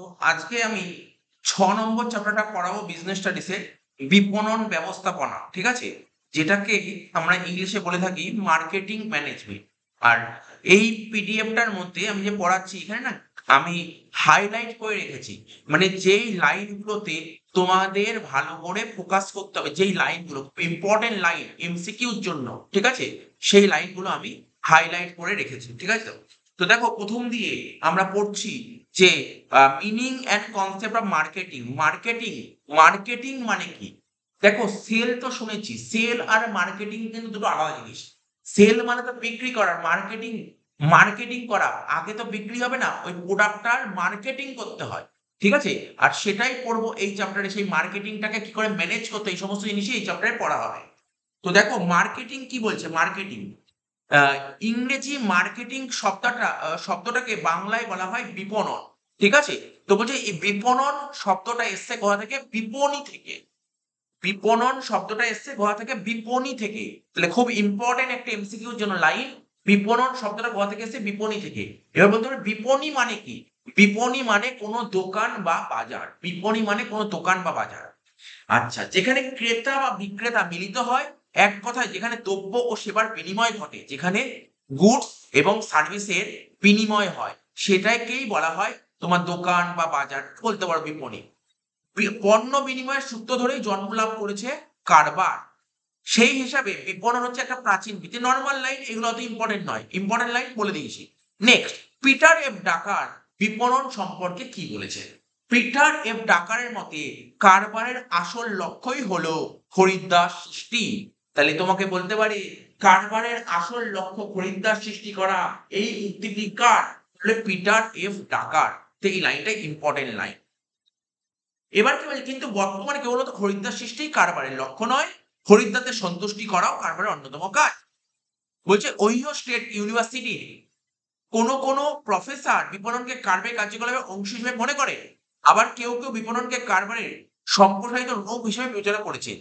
তো আজকে আমি ৬ নম্বর চ্যাপ্টারটা পড়াবো বিজনেস স্টাডিজে বিপণন ব্যবস্থাপনা। ঠিক আছে? যেটাকে আমরা ইংলিশে বলে থাকি মার্কেটিং ম্যানেজমেন্ট। আর এই পিডিএফটার মধ্যে আমি যে পড়াচ্ছি এখানে না আমি হাইলাইট করে রেখেছি। মানে যেই লাইনগুলোতে তোমাদের ভালো করে ফোকাস করতে হবে, যেই লাইনগুলো ইম্পোর্টেন্ট লাইন এমসিকিউর জন্য, ঠিক আছে? সেই লাইনগুলো আমি হাইলাইট করে রেখেছি। ঠিক আছে তো? তো দেখো ১ম দিয়ে আমরা পড়ছি যে meaning and concept of marketing. Marketing মানে কি? দেখো সেল তো শুনেছি। সেল আর মার্কেটিং কিন্তু দুটো আলাদা জিনিস। সেল মানে তো বিক্রি করা, মার্কেটিং করা। আগে তো বিক্রি হবে না, ওই প্রোডাক্টটার মার্কেটিং করতে হয়। ঠিক আছে? আর সেটাই পড়বো এই চ্যাপ্টারে, সেই মার্কেটিংটাকে কি করে ম্যানেজ করতে হয়, এই সমস্ত জিনিসই এই চ্যাপ্টারে পড়া হবে। তো দেখো মার্কেটিং কি বলছে? মার্কেটিং আহ, ইংরেজি মার্কেটিং শব্দটাকে বাংলায় বলা হয় বিপণন। ঠিক আছে? তো বলছে এই বিপণন শব্দটা এসছে কোথা থেকে? বিপণী থেকে। বিপণন শব্দটা এসছে কোথা থেকে? বিপণী থেকে। তাহলে খুব ইম্পর্টেন্ট একটা এমসিকিউর জন্য লাইন, বিপণন শব্দটা কোথা থেকে এসছে? বিপণী থেকে। এবার বলতে হবে বিপণী মানে কি? বিপণী মানে কোনো দোকান বা বাজার। বিপণী মানে কোনো দোকান বা বাজার। আচ্ছা, যেখানে ক্রেতা বা বিক্রেতা মিলিত হয়, এক কথায় যেখানে দ্রব্য ও সেবার বিনিময় ঘটে, যেখানে গুডস এবং সার্ভিসের বিনিময় হয়, সেটাকেই বলা হয় তোমার দোকান বা বাজার, বলতে পারো বিপণী। পণ্য বিনিময়ের সূত্র ধরেই জন্ম লাভ করেছে কারবার। সেই হিসাবে বিপণন হচ্ছে একটা প্রাচীন বিধি। নরমাল লাইন, এগুলো অত ইম্পর্টেন্ট নয়, ইম্পর্টেন্ট লাইন বলে দিয়েছি। নেক্সট, পিটার এফ ডাকার বিপণন সম্পর্কে কি বলেছে? পিটার এফ ডাকারের মতে কারবারের আসল লক্ষ্যই হলো খরিদ্দার সৃষ্টি। তাহলে তোমাকে বলতে পারে কারবারের আসল লক্ষ্য খরিদ্দার সৃষ্টি করা। এই উক্তিটি কার? বলে পিটার এফ ডাকার। তো এই লাইনটা ইম্পর্টেন্ট লাইন। এবার কি বলছে? কিন্তু বর্তমানে কেবলমাত্র খরিদ্দার সৃষ্টিই কারবারের লক্ষ্য নয়, খরিদ্দারদের সন্তুষ্টি করাও কারবারের অন্যতম কাজ। বলছে ওহিও স্টেট ইউনিভার্সিটির কোন প্রফেসর বিপণনকে কারবারের কার্যকলাপের অংশ হিসেবে মনে করে। আবার কেউ বিপণনকে কারবারের সম্প্রসারিত রূপ হিসেবে বিবেচনা করেছে।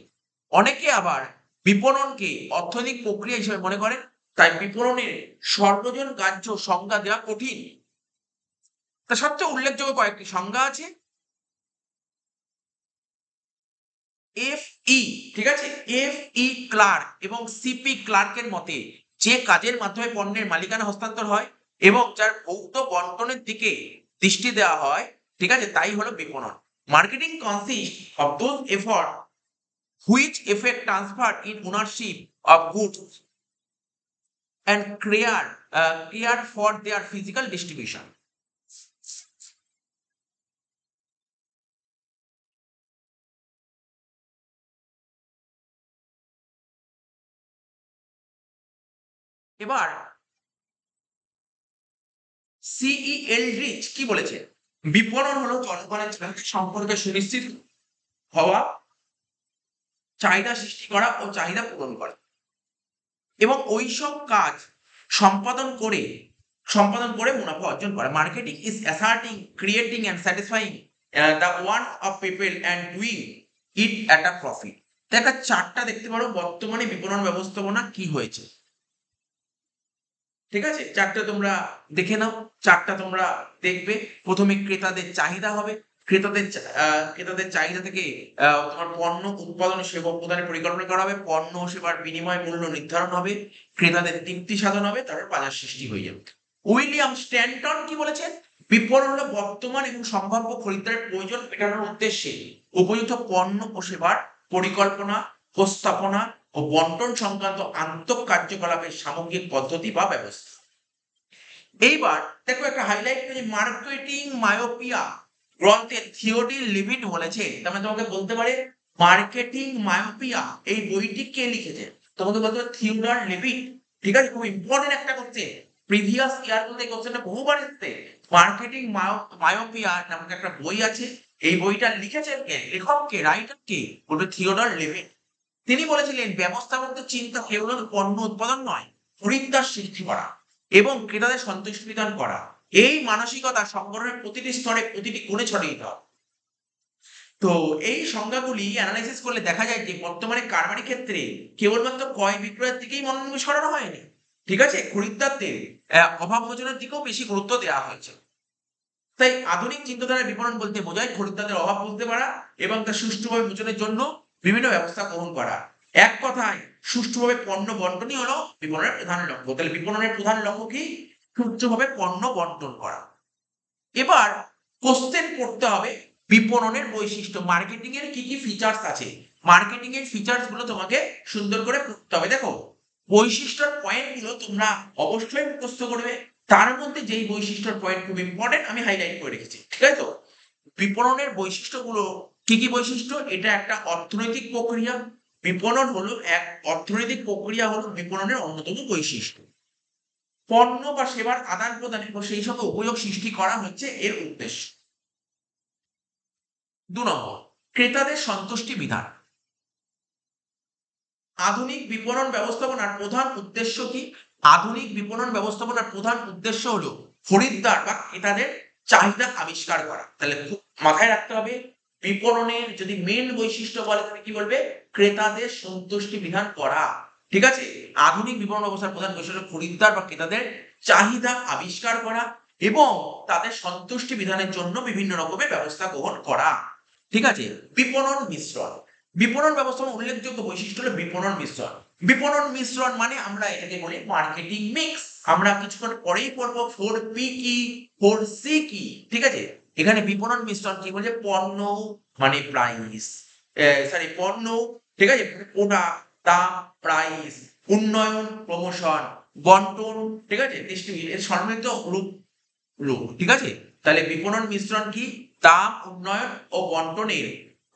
অনেকে আবার বিপণনকে অর্থনৈতিক প্রক্রিয়া হিসেবে মনে করেন। তাই বিপণনের সর্বজন গ্রাহ্য সংজ্ঞা দেওয়া কঠিন। তা সবচেয়ে উল্লেখযোগ্য কয়েকটি সংজ্ঞা আছে। এফ.ই. ঠিক আছে? এফ.ই. ক্লার্ক এবং সি.পি. ক্লার্কের মতে যে কাজের মাধ্যমে পণ্যের মালিকানা হস্তান্তর হয় এবং যার ভৌত বন্টনের দিকে দৃষ্টি দেওয়া হয়, ঠিক আছে? তাই হলো বিপণন। Marketing consist of those effort which effect transfer in ownership of goods and care for their physical distribution. এবার সিই এলড্রিচ কি বলেছে? বিপণন হলো জনগণের সম্পর্কে সুনিশ্চিত হওয়া, চাহিদা সৃষ্টি করা ও চাহিদা পূরণ করা এবং ওইসব কাজ সম্পাদন করে মুনাফা অর্জন করা। Marketing is asserting, creating and satisfying the want of people and doing it at a profit. একটা চার্টটা দেখতে পারো বর্তমানে বিপণন ব্যবস্থাপনা কি হয়েছে। ঠিক আছে? চার্টটা তোমরা দেখে নাও। চার্টটা তোমরা দেখবে। প্রথমে ক্রেতাদের চাহিদা হবে। ক্রেতাদের চাহিদা থেকে তোমার পণ্য উৎপাদন ও সেবা প্রদানের পরিকল্পনা করা হবে। পণ্য ও সেবার বিনিময় মূল্য নির্ধারণ হবে। ক্রেতাদের তৃপ্তি সাধন হবে। তারপর বাজার সৃষ্টি হয়ে যাবে। উইলিয়াম স্ট্যানটন কি বলেছেন? বিপণন হলো বর্তমান এবং সম্ভাব্য খরিদ্দারের প্রয়োজন মেটানোর উদ্দেশ্যে উপযুক্ত পণ্য ও সেবার পরিকল্পনা, উপস্থাপনা ও বন্টন সংক্রান্ত কার্যকলাপের সামগ্রিক পদ্ধতি বা ব্যবস্থা। এইবার দেখো একটা হাইলাইট করেছি, মার্কেটিং মায়োপিয়া গ্রন্থে থিওডোর লিভিট বলেছে। তার মানে তোমাকে বলতে পারে মার্কেটিং মায়োপিয়া এই বইটি কে লিখেছে? তোমাকে বলতে পারে থিওডোর লিভিট। ঠিক আছে? খুব ইম্পর্টেন্ট একটা কোশ্চেন, প্রিভিয়াস ইয়ার গুলোতে এই কোশ্চেনটা বহুবার এসেছে। মার্কেটিং মায়োপিয়া নামক একটা বই আছে। এই বইটা লিখেছেন কে? লেখক কে? রাইটার কে? বলবে থিওডোর লিভিট। তিনি বলেছিলেন ব্যবস্থাপকদের চিন্তা কেবল পণ্য উৎপাদন নয়, খরিদ্দার সৃষ্টি করা এবং ক্রেতাদের সন্তুষ্টি বিধান করা। এই মানসিকতা সংগঠনের প্রতিটি স্তরে প্রতিটি গুণে ছড়িয়ে দিতে হবে। তো এই সংজ্ঞাগুলি অ্যানালাইসিস করলে দেখা যায় যে বর্তমানে কারবারি ক্ষেত্রে কেবলমাত্র ক্রয় বিক্রয়ের দিকেই মনোনিবেশ করানো হয়নি। ঠিক আছে? খরিদ্দারদের অভাব মোচনের দিকেও বেশি গুরুত্ব দেওয়া হয়েছে। তাই আধুনিক চিন্তাধারার বিপণন বলতে বোঝায় খরিদ্দারদের অভাব বুঝতে পারা এবং তা সুষ্ঠুভাবে মোচনের জন্য বিভিন্ন ব্যবস্থা গ্রহণ করা। এক কথায় সুষ্ঠুভাবে পণ্য বন্টনই হলো বিপণনের প্রধান লক্ষ্য। তাহলে বিপণনের প্রধান লক্ষ্য কি? সুষ্ঠুভাবে পণ্য বন্টন করা। এবার কোশ্চেন করতে হবে বিপণনের বৈশিষ্ট্য, মার্কেটিং এর কি কি ফিচার্স আছে, মার্কেটিং এর ফিচার্স গুলো তোমাকে সুন্দর করে পড়তে হবে। দেখো, বৈশিষ্ট্যের পয়েন্ট গুলো তোমরা অবশ্যই মুখস্থ করবে। তার মধ্যে যেই বৈশিষ্ট্যের পয়েন্ট খুব ইম্পর্টেন্ট আমি হাইলাইট করে রেখেছি, ঠিক আছে? তো বিপণনের বৈশিষ্ট্যগুলো কি কি বৈশিষ্ট্য? এটা একটা অর্থনৈতিক প্রক্রিয়া। বিপণন হলো এক অর্থনৈতিক প্রক্রিয়া, হলো বিপণনের অন্যতম বৈশিষ্ট্য। পণ্য বা সেবার আদান প্রদান এবং সেই সঙ্গে উপযোগ সৃষ্টি করা হচ্ছে এর উদ্দেশ্য। 2 নম্বর, ক্রেতাদের সন্তুষ্টি বিধান। আধুনিক বিপণন ব্যবস্থাপনার প্রধান উদ্দেশ্য কি? আধুনিক বিপণন ব্যবস্থাপনার প্রধান উদ্দেশ্য হলো খরিদ্দার বা ক্রেতাদের চাহিদা আবিষ্কার করা। তাহলে খুব মাথায় রাখতে হবে, বিপণনের যদি মেন বৈশিষ্ট্য বলে তাহলে কি বলবে? ক্রেতাদের সন্তুষ্টি বিধান করা। ঠিক আছে? আধুনিক বিপণন ব্যবস্থার প্রধান বৈশিষ্ট্য হলো খরিদ্দার বা ক্রেতাদের চাহিদা আবিষ্কার করা এবং তাদের সন্তুষ্টি বিধানের জন্য বিভিন্ন রকমের ব্যবস্থা গ্রহণ করা। ঠিক আছে? বিপণন মিশ্রণ। বিপণন ব্যবস্থাপনার উল্লেখযোগ্য বৈশিষ্ট্য হলো বিপণন মিশ্রণ। বিপণন মিশ্রণ মানে আমরা এটাকে বলি মার্কেটিং মিক্স। আমরা কিছুক্ষণ পরেই পড়বো 4P কি, 4C কি। ঠিক আছে? এখানে বিপণন মিশ্রণ কি বলছে? পণ্য মানে প্রাইস, সরি পণ্য, ঠিক আছে, প্রোডাক্ট, দাম, প্রাইস, উন্নয়ন, প্রমোশন, বন্টন, ঠিক আছে, ডিস্ট্রিবিউশন, এর সম্মিলিত রূপ রূপ। ঠিক আছে? তাহলে বিপণন মিশ্রণ কি? দাম, উন্নয়ন ও বন্টনের,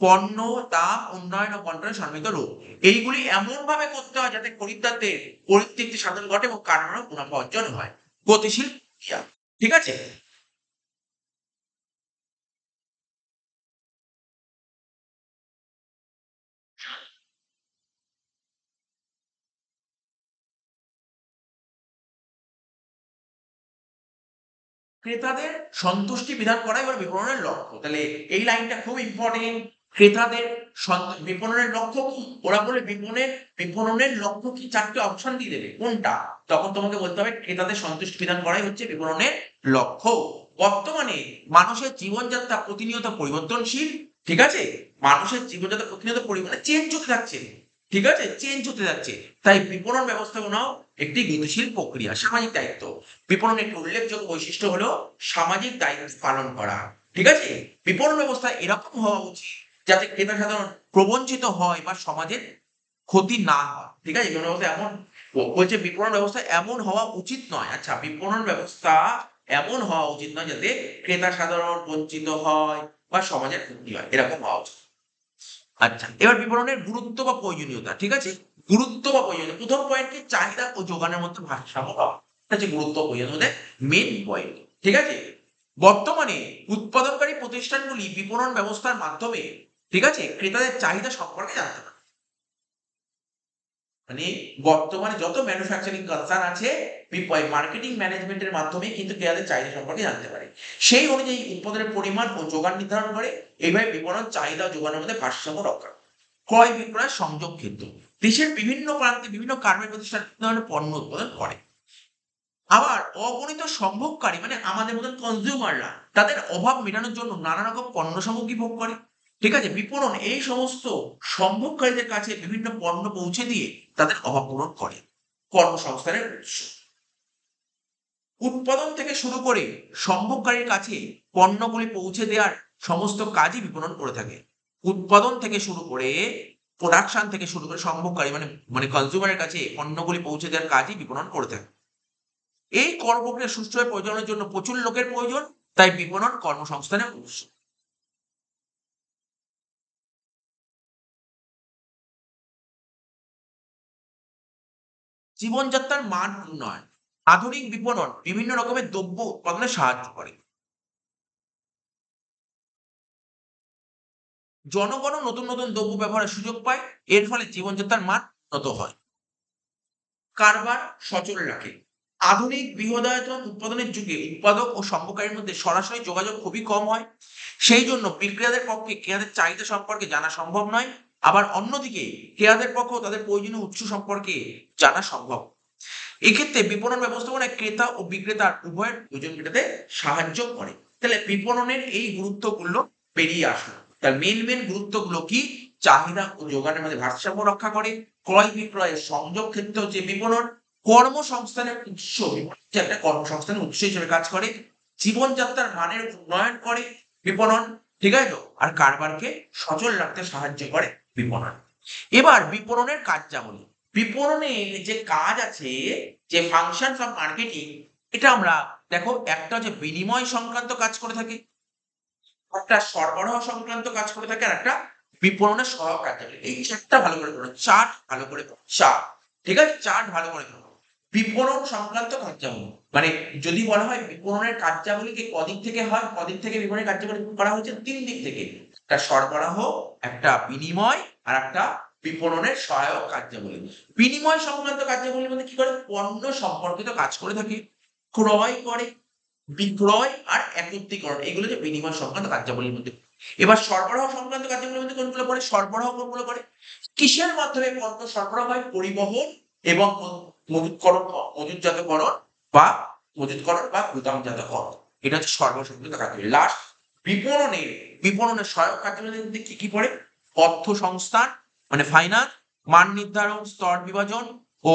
পণ্য, দাম, উন্নয়ন ও বন্টনের সম্মিলিত রূপ। এইগুলি এমন ভাবে করতে হয় যাতে খরিদ্দারদের পরিতৃপ্তি সাধন ঘটে এবং কারণে মুনাফা অর্জন হয়। গতিশীল প্রক্রিয়া। ঠিক আছে? ক্রেতাদের সন্তুষ্টি বিধান করাই হলো বিপণনের লক্ষ্য। তাহলে এই লাইনটা খুব ইম্পর্টেন্ট। ক্রেতাদের বিপণনের লক্ষ্য কি? ওরা বলে বিপণনের লক্ষ্য কি? 4টে অপশন দিয়ে দেবে, কোনটা? তখন তোমাকে বলতে হবে ক্রেতাদের সন্তুষ্টি বিধান করাই হচ্ছে বিপণনের লক্ষ্য। বর্তমানে মানুষের জীবনযাত্রা প্রতিনিয়ত পরিবর্তনশীল। ঠিক আছে? মানুষের জীবনযাত্রা প্রতিনিয়ত চেঞ্জ হতে থাকছে। ঠিক আছে? চেঞ্জ হতে যাচ্ছে। তাই বিপণন ব্যবস্থাপনাও একটি গতিশীল প্রক্রিয়া। সামাজিক দায়িত্ব। বিপণনের একটি উল্লেখযোগ্য বৈশিষ্ট্য হলো সামাজিক দায়িত্ব পালন করা। ঠিক আছে? বিপণন ব্যবস্থা এরকম হওয়া উচিত যাতে ক্রেতা সাধারণ প্রবঞ্চিত হয় বা সমাজের ক্ষতি না হয়। ঠিক আছে? বিপণন ব্যবস্থা এমন বলছে, বিপণন ব্যবস্থা এমন হওয়া উচিত নয়। আচ্ছা, বিপণন ব্যবস্থা এমন হওয়া উচিত নয় যাতে ক্রেতা সাধারণ বঞ্চিত হয় বা সমাজের ক্ষতি হয়, এরকম হওয়া উচিত। আচ্ছা, এবার বিপণনের গুরুত্ব বা প্রয়োজনীয়তা। ঠিক আছে? গুরুত্ব বা প্রয়োজনীয়তা। প্রথম পয়েন্ট কি? চাহিদা ও যোগানের মধ্যে ভারসাম্য পাওয়া। এটা হচ্ছে গুরুত্ব ও প্রয়োজনীয়তার মেইন পয়েন্ট। ঠিক আছে? বর্তমানে উৎপাদনকারী প্রতিষ্ঠানগুলি বিপণন ব্যবস্থার মাধ্যমে, ঠিক আছে, ক্রেতাদের চাহিদা সম্পর্কে জানতে পারে। মানে বর্তমানে যত ম্যানুফ্যাকচারিং কনসার্ন আছে মার্কেটিং ম্যানেজমেন্টের মাধ্যমে কিন্তু ক্রেতাদের চাহিদা সম্পর্কে জানতে পারে। সেই অনুযায়ী উৎপাদনের পরিমাণ ও যোগান নির্ধারণ করে। এইভাবে বিপণন চাহিদা ও যোগানের মধ্যে ভারসাম্য রক্ষা করে। ক্রয় বিক্রয়ের সংযোগ ক্ষেত্র। দেশের বিভিন্ন প্রান্তে বিভিন্ন গার্মেন্ট প্রতিষ্ঠান বিভিন্ন ধরনের পণ্য উৎপাদন করে। আবার অগণিত সম্ভবকারী মানে আমাদের মতন কনজিউমাররা তাদের অভাব মেটানোর জন্য নানা রকম পণ্য সামগ্রী ভোগ করে। ঠিক আছে? বিপণন এই সমস্ত সম্ভবকারীদের কাছে বিভিন্ন পণ্য পৌঁছে দিয়ে তাদের অভাব পূরণ করে। কর্মসংস্থানের উৎস। উৎপাদন থেকে শুরু করে সম্ভবকারীর কাছে পণ্যগুলি পৌঁছে দেওয়ার সমস্ত কাজই বিপণন করে থাকে। উৎপাদন থেকে শুরু করে, প্রোডাকশন থেকে শুরু করে সম্ভবকারী মানে মানে কনজিউমারের কাছে পণ্যগুলি পৌঁছে দেওয়ার কাজই বিপণন করে থাকে। এই কর্মক্রিয়া সুষ্ঠুভাবে পরিচালনার জন্য প্রচুর লোকের প্রয়োজন। তাই বিপণন কর্মসংস্থানের উৎস। জীবনযাত্রার মান উন্নয়ন। আধুনিক বিপণন বিভিন্ন রকমের দ্রব্য উৎপাদনে সাহায্য করে। জনগণও নতুন নতুন দ্রব্য ব্যবহারের সুযোগ পায়। এর ফলে জীবনযাত্রার মান উন্নত হয়। কারবার সচল রাখে। আধুনিক বৃহদায়তন উৎপাদনের যুগে উৎপাদক ও সম্ভবকারীর মধ্যে সরাসরি যোগাযোগ খুবই কম হয়। সেই জন্য বিক্রেতাদের পক্ষে ক্রেতাদের চাহিদা সম্পর্কে জানা সম্ভব নয়। আবার অন্যদিকে ক্রেতাদের পক্ষেও তাদের প্রয়োজনীয় উৎস সম্পর্কে জানা সম্ভব। এক্ষেত্রে বিপণন ব্যবস্থাপনায় ক্রেতা ও বিক্রেতার উভয়ের প্রয়োজন মেটাতে সাহায্য করে। তাহলে বিপণনের এই গুরুত্বগুলো বেরিয়ে আসলো। তার মেন গুরুত্বগুলো কি? চাহিদা ও যোগানের মধ্যে ভারসাম্য রক্ষা করে, ক্রয় বিক্রয়ের সংযোগ ক্ষেত্র হচ্ছে বিপণন, কর্মসংস্থানের উৎস, যে একটা কর্মসংস্থানের উৎস হিসেবে কাজ করে, জীবনযাত্রার মানের উন্নয়ন করে বিপণন, ঠিক আছে তো? আর কারবারকে সচল রাখতে সাহায্য করে বিপণন। এবার বিপণনের কার্যাবলী। বিপণনের যে কাজ আছে, যে ফাংশনস অফ মার্কেটিং, এটা আমরা দেখো, একটা হচ্ছে বিনিময় সংক্রান্ত কাজ করে থাকে, একটা সরবরাহ সংক্রান্ত কাজ করে থাকে, আর একটা বিপণনের সহায়ক কার্যাবলী। এই চারটা ভালো করে পড়ো, চার্ট ভালো করে পড়ো, চার্ট, ঠিক আছে? চার্ট ভালো করে পড়ো। বিপণন সংক্রান্ত কার্যাবলী মানে যদি বলা হয় বিপণনের কার্যাবলীকে কদিক থেকে হয়, কদিক থেকে বিপণনের কার্যাবলী করা হয়েছে? ৩ দিক থেকে। একটা সরবরাহ, একটা বিনিময়, আর একটা বিপণনের সহায়ক কার্যাবলী। বিনিময় সংক্রান্ত কার্যাবলীর মধ্যে কি করে? পণ্য সম্পর্কিত কাজ করে থাকে, ক্রয় করে, বিক্রয় আর একত্রীকরণ, এগুলো যে বিনিময় সংক্রান্ত কার্যাবলীর মধ্যে। এবার সরবরাহ সংক্রান্ত কার্যাবলীর মধ্যে কোনগুলো পড়ে? সরবরাহ কোনগুলো করে? কিসের মাধ্যমে পণ্য সরবরাহ হয়? পরিবহন এবং মজুতকরণ, মজুতজাতকরণ বা গুদামজাতকরণ। এটা হচ্ছে সরবরাহ সংক্রান্ত কার্যাবলী। লাস্ট, বিপণনের সহায়ক কার্যাবলীর মধ্যে কি পড়ে? অর্থ সংস্থান মানে ফাইন্যান্স, মান নির্ধারণ, স্তর বিভাজন ও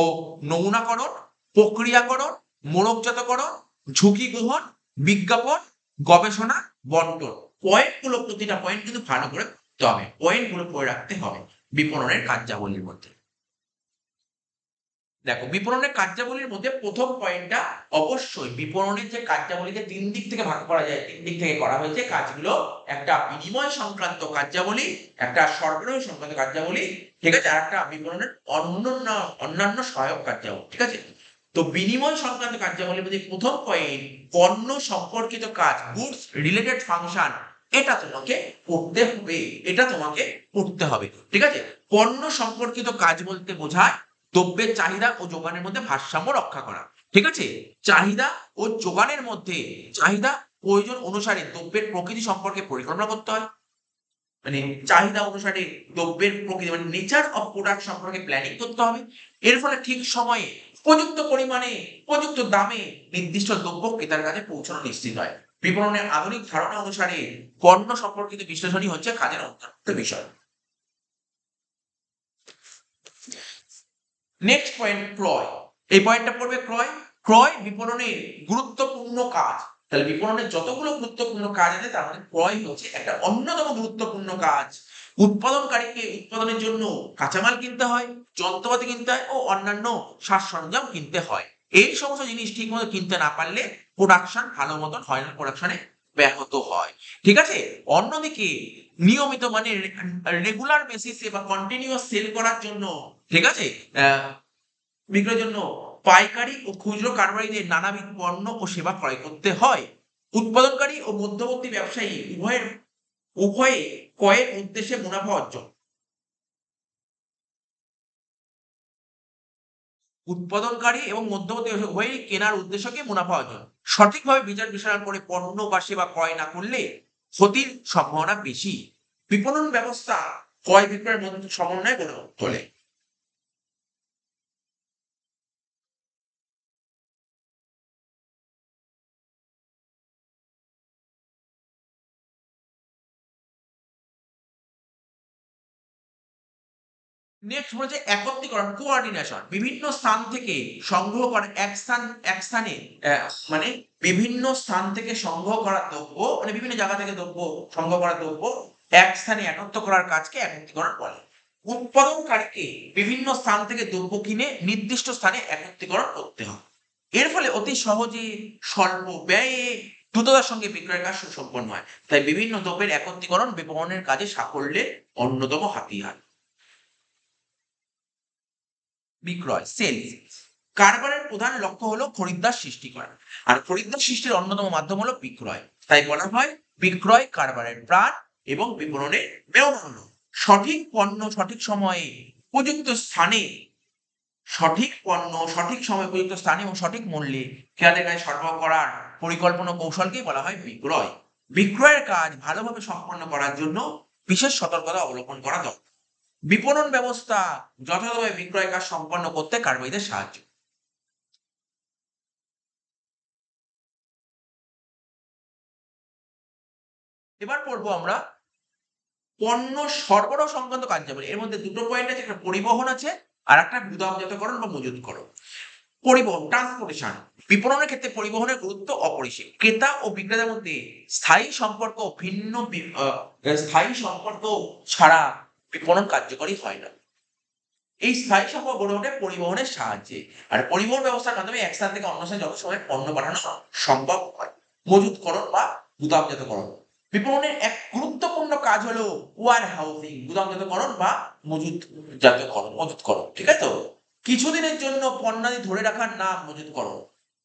নমুনাকরণ, প্রক্রিয়াকরণ, মোড়কজাতকরণ, ঝুঁকি গ্রহণ, বিজ্ঞাপন, গবেষণা, বন্টন। পয়েন্টগুলো, প্রতিটা পয়েন্ট কিন্তু ভালো করে পড়তে হবে, পয়েন্টগুলো পড়ে রাখতে হবে বিপণনের কার্যাবলীর মধ্যে। দেখো, বিপণনের কার্যাবলীর মধ্যে প্রথম পয়েন্টটা, অবশ্যই বিপণনের যে কার্যাবলীকে ৩ দিক থেকে ভাগ করা যায়, ৩ দিক থেকে করা হয়েছে কাজগুলো। একটা বিনিময় সংক্রান্ত কার্যাবলী, একটা সরবরাহ সংক্রান্ত কার্যাবলী, ঠিক আছে? আর একটা বিপণনের অন্যান্য সহায়ক কার্যাবলী, ঠিক আছে? তো বিনিময় সংক্রান্ত কার্যাবলীর মধ্যে প্রথম পয়েন্ট, পণ্য সম্পর্কিত কাজ, গুডস রিলেটেড ফাংশন, এটা তোমাকে পড়তে হবে, এটা তোমাকে পড়তে হবে, ঠিক আছে? পণ্য সম্পর্কিত কাজ বলতে বোঝায় দ্রব্যের চাহিদা ও যোগানের মধ্যে ভারসাম্য রক্ষা করা, ঠিক আছে? চাহিদা ও যোগানের মধ্যে, চাহিদা প্রয়োজন অনুসারে দ্রব্যের প্রকৃতি সম্পর্কে পরিকল্পনা করতে হয়। মানে চাহিদা অনুসারে দ্রব্যের প্রকৃতি মানে নেচার অফ প্রোডাক্ট সম্পর্কে প্ল্যানিং করতে হবে। এর ফলে ঠিক সময়ে, উপযুক্ত পরিমাণে, উপযুক্ত দামে নির্দিষ্ট দ্রব্য ক্রেতার কাছে পৌঁছানো নিশ্চিত হয়। বিপণনের আধুনিক ধারণা অনুসারে পণ্য সম্পর্কিত বিশ্লেষণই হচ্ছে কাজের অন্তর্ভুক্ত বিষয়। নেক্সট পয়েন্ট, ক্রয়। এই পয়েন্টটা পড়বে ক্রয়। ক্রয় বিপণনের গুরুত্বপূর্ণ কাজ। তাহলে বিপণনের যতগুলো গুরুত্বপূর্ণ কাজ আছে তার মধ্যে ক্রয় হচ্ছে একটা অন্যতম গুরুত্বপূর্ণ কাজ। উৎপাদনকারীকে উৎপাদনের জন্য কাঁচামাল কিনতে হয়, যন্ত্রপাতি কিনতে হয় ও অন্যান্য সাজ সরঞ্জাম কিনতে হয়। এই সমস্ত জিনিস ঠিক মতো কিনতে না পারলে প্রোডাকশন ভালো মতন হয় না, প্রোডাকশনে ব্যাহত হয়, ঠিক আছে? অন্যদিকে নিয়মিত মানে রেগুলার বেসিসে বা কন্টিনিউয়াস সেল করার জন্য, ঠিক আছে, বিক্রয়ের জন্য পাইকারি ও খুচরো কারবারিদের নানাবিধ পণ্য ও সেবা ক্রয় করতে হয়। উৎপাদনকারী ও মধ্যবর্তী ব্যবসায়ী উভয়ে ক্রয়ের উদ্দেশ্যে মুনাফা অর্জন। উৎপাদনকারী এবং মধ্যবর্তী ব্যবসায়ী উভয়ই কেনার উদ্দেশ্যকে মুনাফা অর্জন। সঠিকভাবে বিচার বিশ্লেষণ করে পণ্য বা সেবা ক্রয় না করলে ক্ষতির সম্ভাবনা বেশি। বিপণন ব্যবস্থা ক্রয় বিক্রয়ের মধ্যে সমন্বয় গড়ে তোলে। নেক্সট বলেছে একত্রীকরণ, কোঅর্ডিনেশন। বিভিন্ন স্থান থেকে সংগ্রহ করা এক স্থানে, মানে বিভিন্ন স্থান থেকে সংগ্রহ করা দ্রব্য, মানে বিভিন্ন জায়গা থেকে দ্রব্য সংগ্রহ করা দ্রব্য এক স্থানে একত্র করার কাজকে একত্রীকরণ বলে। উৎপাদনকারীকে বিভিন্ন স্থান থেকে দ্রব্য কিনে নির্দিষ্ট স্থানে একত্রীকরণ করতে হয়। এর ফলে অতি সহজে, স্বল্প ব্যয়ে, দ্রুততার সঙ্গে বিক্রয়ের কাজ সুসম্পন্ন হয়। তাই বিভিন্ন দ্রব্যের একত্রীকরণ বিপণনের কাজে সাফল্যের অন্যতম হাতিয়ার। বিক্রয়, সেলস। কারবারের প্রধান লক্ষ্য হলো খরিদ্দার সৃষ্টি করা, আর খরিদ্দার সৃষ্টির অন্যতম মাধ্যম হলো বিক্রয়। তাই বলা হয় বিক্রয় কারবারের প্রাণ এবং বিপণনের মেরুদণ্ড। সঠিক পণ্য সঠিক সময়ে উপযুক্ত স্থানে, সঠিক পণ্য সঠিক সময়ে উপযুক্ত স্থানে এবং সঠিক মূল্যে ক্রেতাদের কাছে সরবরাহ করার পরিকল্পনা কৌশলকেই বলা হয় বিক্রয়। বিক্রয়ের কাজ ভালোভাবে সম্পন্ন করার জন্য বিশেষ সতর্কতা অবলম্বন করা দরকার। বিপণন ব্যবস্থা যথাযথভাবে বিক্রয় কাজ সম্পন্ন করতে কারবারিদের সাহায্য এবার পড়বো আমরা পণ্য সরবরাহ সংক্রান্ত কার্যাবলী। এর মধ্যে দুটো পয়েন্ট আছে, একটা পরিবহন আছে আর একটা গুদামজাতকরণ বা মজুতকরণ। পরিবহন, ট্রান্সপোর্টেশন। বিপণনের ক্ষেত্রে পরিবহনের গুরুত্ব অপরিসীম। ক্রেতা ও বিক্রেতার মধ্যে স্থায়ী সম্পর্ক স্থায়ী সম্পর্ক ছাড়া বিপণন কার্যকরী হয় না। এই স্থায়ী সম্পর্ক গড়ে ওঠে পরিবহনের সাহায্যে। আর পরিবহন ব্যবস্থার মাধ্যমে এক স্থান থেকে অন্য স্থানে যত সময় পণ্য পাঠানো সম্ভব হয়। মজুতকরণ বা গুদামজাতকরণ। বিপণনের এক গুরুত্বপূর্ণ কাজ হলো ওয়্যার হাউসিং, গুদামজাতকরণ বা মজুতকরণ। ঠিক আছে তো? কিছুদিনের জন্য পণ্যাদি ধরে রাখার নাম মজুতকরণ।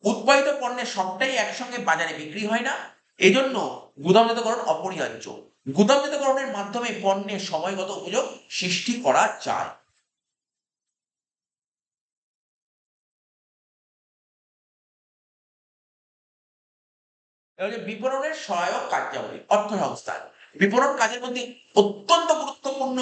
উৎপাদিত পণ্যের সবটাই একসঙ্গে বাজারে বিক্রি হয় না, এজন্য গুদামজাতকরণ অপরিহার্য। গুদামজাতকরণের মাধ্যমে পণ্যের সময়গত উপযোগ সৃষ্টি করা যায়। এবার হচ্ছে বিপণনের সহায়ক কার্যাবলী, অর্থ সংস্থান। বিপণন কাজের মধ্যে অত্যন্ত গুরুত্বপূর্ণ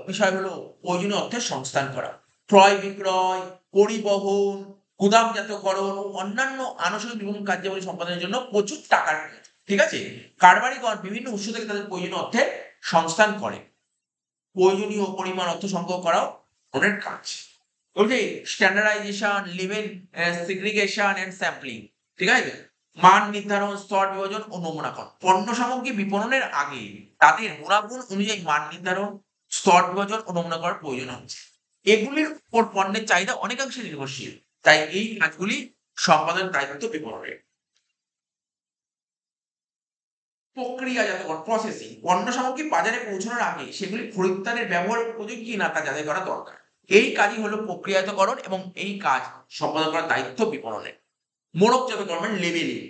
বিষয় হলো প্রয়োজনীয় অর্থের সংস্থান করা। ক্রয় বিক্রয়, পরিবহন, গুদামজাতকরণ ও অন্যান্য আনুষঙ্গিক বিপণন কার্যাবলী সম্পাদনের জন্য প্রচুর টাকার প্রয়োজন। ঠিক আছে? কারবারিগণ বিভিন্ন উৎস থেকে তাদের প্রয়োজনীয় অর্থের সংস্থান করে। প্রয়োজনীয় পরিমাণ অর্থ সংগ্রহ করাও ওদের কাজ। বলছে standardization, level segregation and sampling. ঠিক আছে? মান নির্ধারণ, স্তর বিভাজন ও নমুনাকরণ। পণ্য সামগ্রী বিপণনের আগে তাদের গুণাগুণ অনুযায়ী মান নির্ধারণ, স্তর বিভাজন ও নমুনাকরণ প্রয়োজন হচ্ছে। এগুলির উপর পণ্যের চাহিদা অনেকাংশে নির্ভরশীল। তাই এই কাজগুলি সম্পাদনের দায়িত্ব বিপণনের। প্রক্রিয়াজাতকরণ, প্রসেসিং। পণ্য সামগ্রী বাজারে পৌঁছানোর আগে সেগুলি খরিদ্দারের ব্যবহার উপযোগী কিনা তা যাচাই করা দরকার। এই কাজই হলো প্রক্রিয়াজাতকরণ এবং এই কাজ সম্পাদন করার দায়িত্ব বিপণনের। মোড়কজাতকরণ মানে লেবেলিং।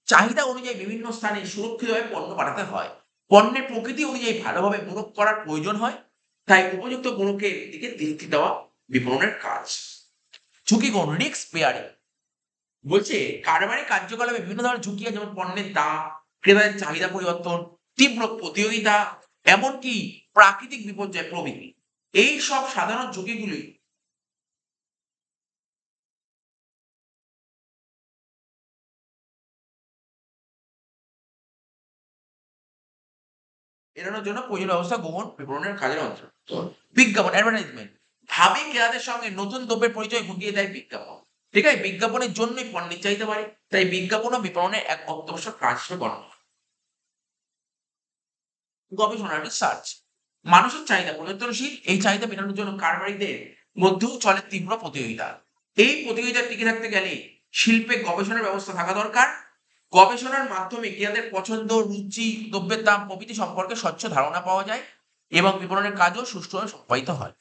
চাহিদা অনুযায়ী বিভিন্ন স্থানে সুরক্ষিতভাবে পণ্য পাঠাতে হয়। পণ্যের প্রকৃতি অনুযায়ী ভালোভাবে মোড়ক করার প্রয়োজন হয়, তাই উপযুক্ত মোড়কের দিকে দৃষ্টি দেওয়া বিপণনের কাজ। ঝুঁকিকরণ, রিস্ক বেয়ারিং। বলছে কারবারি কার্যকলাপে বিভিন্ন ধরনের ঝুঁকি আছে, যেমন পণ্যের দাম, ক্রেতাদের চাহিদা পরিবর্তন, তীব্র প্রতিযোগিতা, এমনকি প্রাকৃতিক বিপর্যয় প্রভৃতি। এই সব সাধারণ ঝুঁকিগুলি এড়ানোর জন্য প্রয়োজনীয় ব্যবস্থা গ্রহণ বিপণনের কাজের অন্তর্ভুক্ত। বিজ্ঞাপন, অ্যাডভার্টাইজমেন্ট। ভাবে ক্রেতাদের সঙ্গে নতুন দ্রব্যের পরিচয় ঘটিয়ে দেয় বিজ্ঞাপন। ঠিক আছে? বিজ্ঞাপনের জন্যই পণ্যের চাহিদা বাড়ে। তাই বিজ্ঞাপন ও বিপণনের এক অত্যাবশ্যক কাজ হিসেবে গণ্য হয়। গবেষণা, রিসার্চ। মানুষের চাহিদা পরিবর্তনশীল। এই চাহিদা মেটানোর জন্য কারবারিদের মধ্যেও চলে তীব্র প্রতিযোগিতা। এই প্রতিযোগিতা টিকে থাকতে গেলে শিল্পে গবেষণার ব্যবস্থা থাকা দরকার। গবেষণার মাধ্যমে ক্রেতাদের পছন্দ, রুচি, দ্রব্যের দাম প্রভৃতি সম্পর্কে স্বচ্ছ ধারণা পাওয়া যায় এবং বিপণনের কাজও সুষ্ঠুভাবে সম্পাদিত হয়।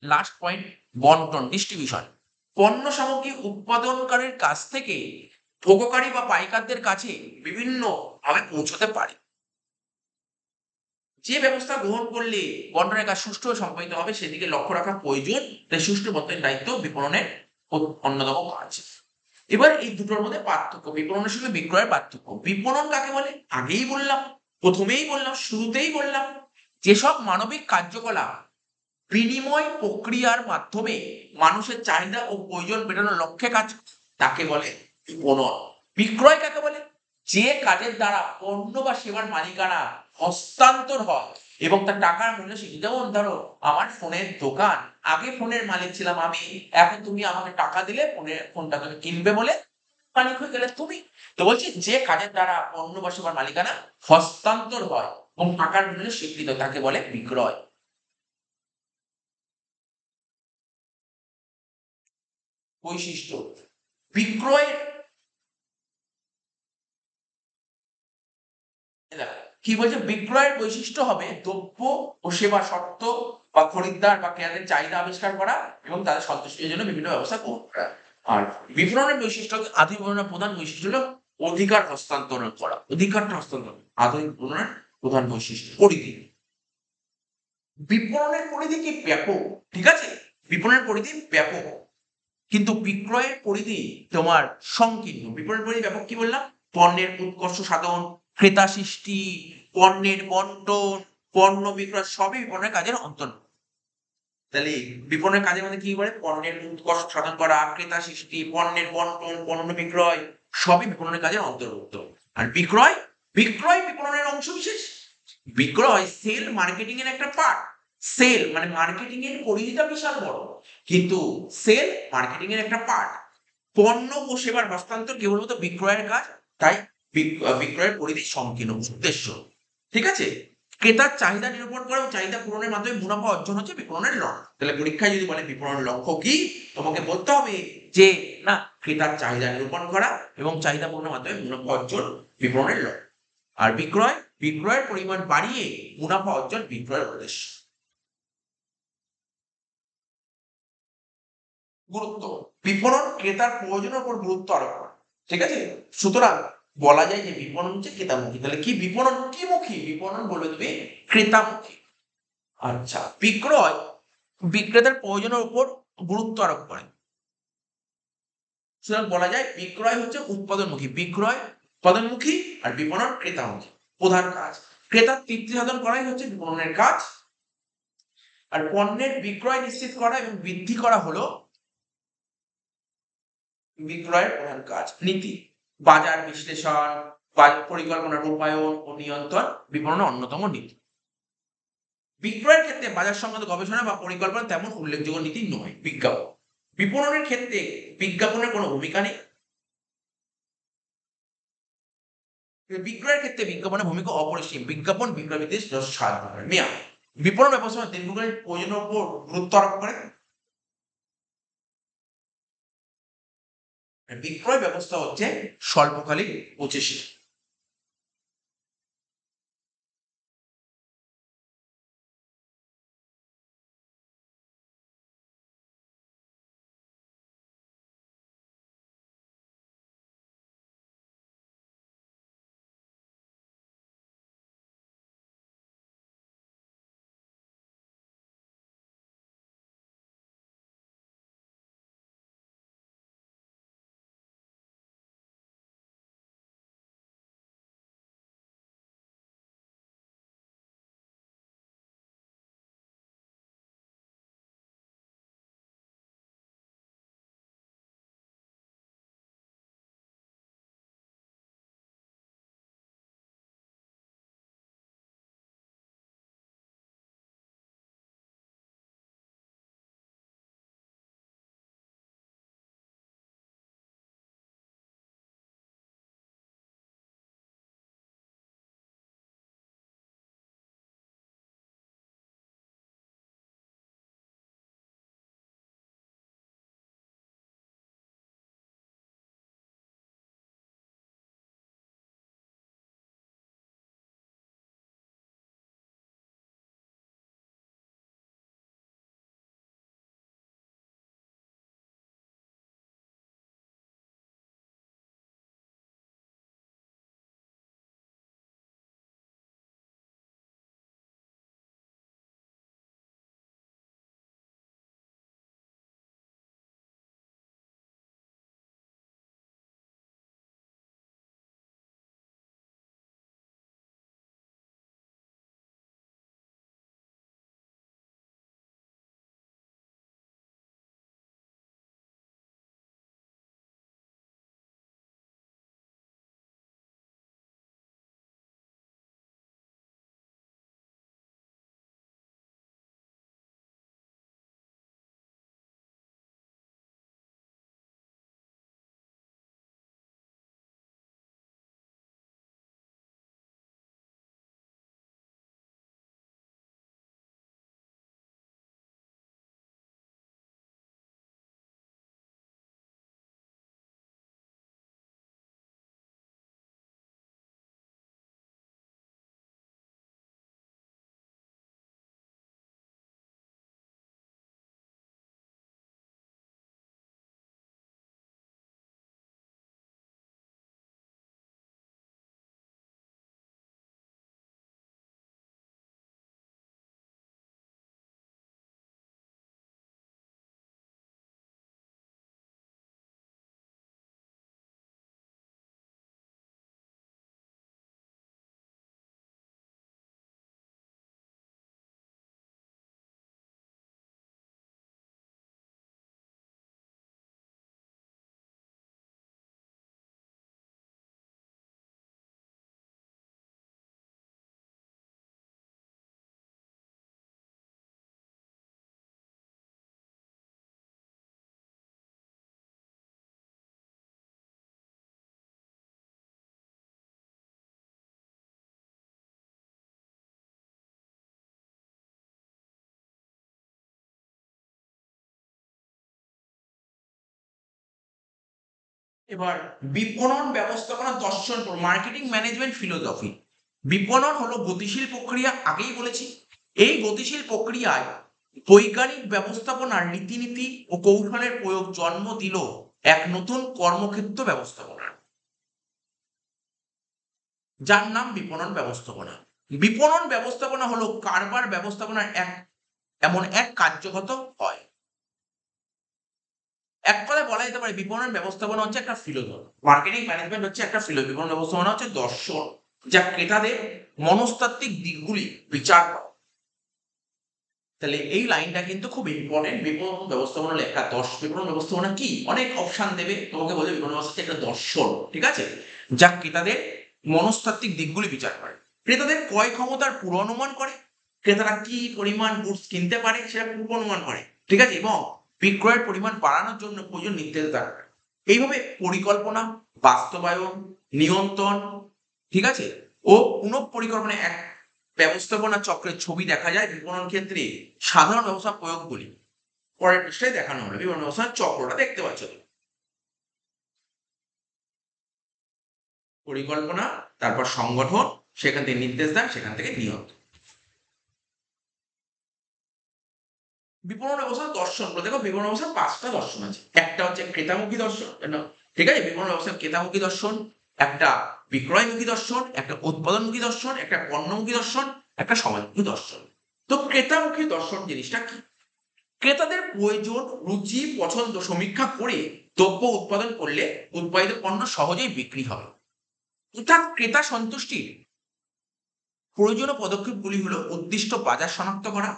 লাস্ট পয়েন্ট, বন্টন, ডিস্ট্রিবিউশন। পণ্য সামগ্রী উৎপাদনকারীর কাছ থেকে ভোগকারী বা পাইকারদের কাছে বিভিন্ন ভাবে পৌঁছতে পারে। যে ব্যবস্থা গ্রহণ করলে বন্টনের কাজ সুষ্ঠুভাবে সম্পাদিত হবে সেদিকে লক্ষ্য রাখা প্রয়োজন। তাই সুষ্ঠু বন্টনের দায়িত্ব বিপণনের অন্যতম কাজ। এবার এই দুটোর মধ্যে পার্থক্য, বিপণনের সঙ্গে বিক্রয়ের পার্থক্য। বিপণন কাকে বলে? আগেই বললাম, প্রথমেই বললাম, শুরুতেই বললাম, যেসব মানবিক কার্যকলাপ বিনিময় প্রক্রিয়ার মাধ্যমে মানুষের চাহিদা ও প্রয়োজন মেটানোর লক্ষ্যে কাজ তাকে বলে বিপণন। বিক্রয় কাকে বলে? যে কাজের দ্বারা পণ্য বা সেবার মালিকানা হস্তান্তর হয় এবং তার টাকার মূল্য সে। যেমন ধরো আমার ফোনের দোকান, আগে ফোনের মালিক ছিলাম আমি, এখন তুমি আমাকে টাকা দিলে ফোনটা তুমি কিনবে বলে মালিক হয়ে গেলে তুমি। তো বলছি যে কাজের দ্বারা পণ্য বা সেবার মালিকানা হস্তান্তর হয় এবং টাকার মূল্য স্বীকৃত তাকে বলে বিক্রয়। বৈশিষ্ট্য, বিক্রয়ের দেখো, কি বলছে, বিক্রয়ের বৈশিষ্ট্য হবে দ্রব্য ও সেবা সত্ত্ব বা খরিদ্দার বা ক্রেতাদের চাহিদা আবিষ্কার করা এবং তাদের সন্তুষ্টির জন্য বিভিন্ন ব্যবস্থা গ্রহণ করা। আর বিপণনের বৈশিষ্ট্য, আধুনিক বিপণনের প্রধান বৈশিষ্ট্য হলো অধিকার হস্তান্তর করা। অধিকারটা হস্তান্তর আধুনিক বিপণনের প্রধান বৈশিষ্ট্য। পরিধি, বিপণনের পরিধি কি ব্যাপক। ঠিক আছে? বিপণনের পরিধি ব্যাপক, কিন্তু বিক্রয়ের পরিধি তোমার সংকীর্ণ। বিপণনের পরিধি ব্যাপক কি বললাম? পণ্যের উৎকর্ষ সাধন, ক্রেতা সৃষ্টি, পণ্যের বন্টন, পণ্য বিক্রয় সবই বিপণনের কাজের অন্তর্ভুক্ত। তাহলে বিপণনের কাজের মধ্যে কি বলে? পণ্যের উৎকর্ষ সাধন করা, ক্রেতা সৃষ্টি, পণ্যের বন্টন, পণ্য বিক্রয় সবই বিপণনের কাজের অন্তর্ভুক্ত। আর বিক্রয়, বিক্রয় বিপণনের অংশ বিশেষ। বিক্রয় সেল মার্কেটিং এর একটা পার্ট। সেল মানে মার্কেটিং এর পরিধিটা বিশাল বড়, কিন্তু সেল মার্কেটিং এর একটা পার্ট। পণ্য ও সেবার হস্তান্তর কেবলমাত্র বিক্রয়ের কাজ, তাই বিক্রয়ের পরিধি সংকীর্ণ। উদ্দেশ্য, ঠিক আছে, ক্রেতার চাহিদা নিরূপণ করা ও চাহিদা পূরণের মাধ্যমে মুনাফা অর্জন হচ্ছে বিপণনের লক্ষ্য। তাহলে পরীক্ষায় যদি বলে বিপণনের লক্ষ্য কি, তোমাকে বলতে হবে যে না, ক্রেতার চাহিদা নিরূপণ করা এবং চাহিদা পূরণের মাধ্যমে মুনাফা অর্জন বিপণনের লক্ষ্য। আর বিক্রয়, বিক্রয়ের পরিমাণ বাড়িয়ে মুনাফা অর্জন বিক্রয়ের উদ্দেশ্য। গুরুত্ব, বিপণন ক্রেতার প্রয়োজনের উপর গুরুত্ব আরোপ করে, ঠিক আছে। সুতরাং বলা যায় যে বিপণন হচ্ছে ক্রেতামুখী। তাহলে কি বিপণন কি মুখী? বিপণন বলবে তুমি ক্রেতামুখী। আচ্ছা, বিক্রয় বিক্রেতার প্রয়োজনের উপর গুরুত্ব আরোপ করে। সুতরাং বলা যায় বিক্রয় হচ্ছে উৎপাদনমুখী, বিক্রয় উৎপাদনমুখী, আর বিপণন ক্রেতামুখী। প্রধান কাজ, ক্রেতার তৃপ্তি সাধন করাই হচ্ছে বিপণনের কাজ। আর পণ্যের বিক্রয় নিশ্চিত করা এবং বৃদ্ধি করা হলো বিক্রয়ের প্রধান কাজ। নীতি, বাজার বিশ্লেষণ, পরিকল্পনা রূপায়ণ ও নিয়ন্ত্রণ বিপণনের অন্যতম নীতি। বিক্রয়ের ক্ষেত্রে বাজার সংক্রান্ত গবেষণা বা পরিকল্পনা তেমন উল্লেখযোগ্য নীতি নয়। বিজ্ঞাপন, বিপণনের ক্ষেত্রে বিজ্ঞাপনের কোনো ভূমিকা নেই। বিক্রয়ের ক্ষেত্রে বিজ্ঞাপনের ভূমিকা অপরিসীম। বিজ্ঞাপন বিক্রয়ীদের সাহায্য করে। মেয়াদ, বিপণন ব্যবস্থা দীর্ঘকালীন প্রয়োজনের উপর গুরুত্ব আরোপ করে। বিক্রয় ব্যবস্থা হচ্ছে স্বল্পকালীন প্রচেষ্টা। এবার বিপণন ব্যবস্থাপনা দর্শন, মার্কেটিং ম্যানেজমেন্ট ফিলোসফি। বিপণন হলো গতিশীল প্রক্রিয়া, আগেই বলেছি। এই গতিশীল প্রক্রিয়ায় বৈজ্ঞানিক ব্যবস্থাপনার রীতিনীতি ও কৌশলের প্রয়োগ জন্ম দিল এক নতুন কর্মক্ষেত্র ব্যবস্থাপনা, যার নাম বিপণন ব্যবস্থাপনা। বিপণন ব্যবস্থাপনা হলো কারবার ব্যবস্থাপনার এমন এক কার্যগত হয়। এক কথায় বলা যেতে পারে বিপণন ব্যবস্থাপনা হচ্ছে একটা ফিলোসফি, মার্কেটিং ম্যানেজমেন্ট হচ্ছে একটা ফিলোসফি, বিপণন ব্যবস্থাপনা হচ্ছে দর্শন, যা ক্রেতাদের মনস্তাত্ত্বিক দিকগুলি বিচার করে। তাহলে এই লাইনটা কিন্তু খুব ইম্পর্টেন্ট। বিপণন ব্যবস্থাপনা লেখা বিপণন ব্যবস্থাপনা কি, অনেক অপশন দেবে তোমাকে, বলবে বিপণন ব্যবস্থা হচ্ছে একটা দর্শন, ঠিক আছে, যা ক্রেতাদের মনস্তাত্ত্বিক দিকগুলি বিচার করে, ক্রেতাদের ক্রয় ক্ষমতার পূর্বানুমান করে, ক্রেতারা কি পরিমাণ গুডস কিনতে পারে সেটা পূর্বানুমান করে, ঠিক আছে, এবং বিক্রয়ের পরিমাণ বাড়ানোর জন্য প্রয়োজন নির্দেশ দেওয়া হয়। এইভাবে পরিকল্পনা, বাস্তবায়ন, নিয়ন্ত্রণ, ঠিক আছে, ও পুনঃপরিকল্পনা এক ব্যবস্থাপনা চক্রের ছবি দেখা যায় বিপণন ক্ষেত্রে সাধারণ ব্যবস্থা প্রয়োগগুলি। পরের পৃষ্ঠায় দেখানো হলো বিপণন ব্যবস্থার চক্রটা দেখতে পাচ্ছ তুমি। পরিকল্পনা, তারপর সংগঠন, সেখান থেকে নির্দেশ দেন, সেখান থেকে নিয়ন্ত্রণ। বিপণন ব্যবস্থার দর্শন গুলো দেখো, বিপণন ব্যবস্থার 5টা দর্শন আছে। একটা হচ্ছে ক্রেতামুখী দর্শন, ঠিক আছে, বিপণন ব্যবস্থার ক্রেতামুখী দর্শন, একটা বিক্রয়মুখী দর্শন, একটা উৎপাদনমুখী দর্শন, একটা পণ্যমুখী দর্শন, একটা সমাজমুখী দর্শন। তো ক্রেতামুখী দর্শন জিনিসটা কি? ক্রেতাদের প্রয়োজন, রুচি, পছন্দ সমীক্ষা করে দ্রব্য উৎপাদন করলে উৎপাদিত পণ্য সহজেই বিক্রি হবে। অর্থাৎ ক্রেতা সন্তুষ্টির প্রয়োজনীয় পদক্ষেপগুলি হলো উদ্দিষ্ট বাজার শনাক্ত করা,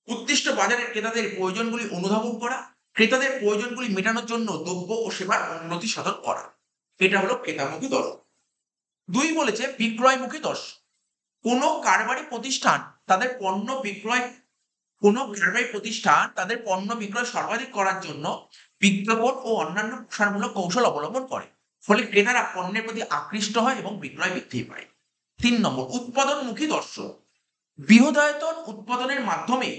উদ্দিষ্ট বাজারে ক্রেতাদের প্রয়োজনগুলি অনুধাবন করা, ক্রেতাদের প্রয়োজনগুলি মেটানোর জন্য দ্রব্য ও সেবার উন্নতি সাধন করা। এটা হলো ক্রেতামুখী দর্শন। 2 বলেছে বিক্রয়মুখী দর্শন। কোনো কারবারি প্রতিষ্ঠান তাদের পণ্য বিক্রয় কোনো কারবারি প্রতিষ্ঠান তাদের পণ্য বিক্রয় সর্বাধিক করার জন্য বিজ্ঞাপন ও অন্যান্য প্রসারমূলক কৌশল অবলম্বন করে। ফলে ক্রেতারা পণ্যের প্রতি আকৃষ্ট হয় এবং বিক্রয় বৃদ্ধি পায়। 3 নম্বর উৎপাদনমুখী দর্শন। বৃহদায়তন উৎপাদনের মাধ্যমে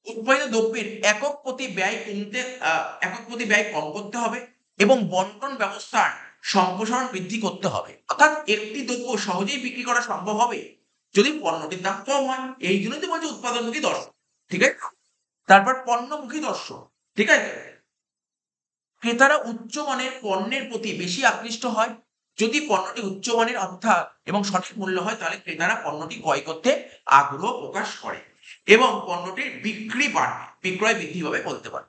উৎপাদিত দ্রব্যের একক প্রতি ব্যয় কম করতে হবে এবং বন্টন ব্যবস্থার সম্প্রসারণ বৃদ্ধি করতে হবে। অর্থাৎ একটি দ্রব্য সহজেই বিক্রি করা সম্ভব হবে যদি পণ্যটির দাম কম হয়। এই জন্যই তো বলছে উৎপাদনমুখী দর্শন, ঠিক আছে। তারপর পণ্যমুখী দর্শন, ঠিক আছে, ক্রেতারা উচ্চমানের পণ্যের প্রতি বেশি আকৃষ্ট হয়। যদি পণ্যটি উচ্চমানের অর্থাৎ এবং সঠিক মূল্য হয়, তাহলে ক্রেতারা পণ্যটি ক্রয় করতে আগ্রহ প্রকাশ করে এবং পণ্যটির বিক্রি বাড়বে, বিক্রয় বৃদ্ধি পাবে বলতে পারে।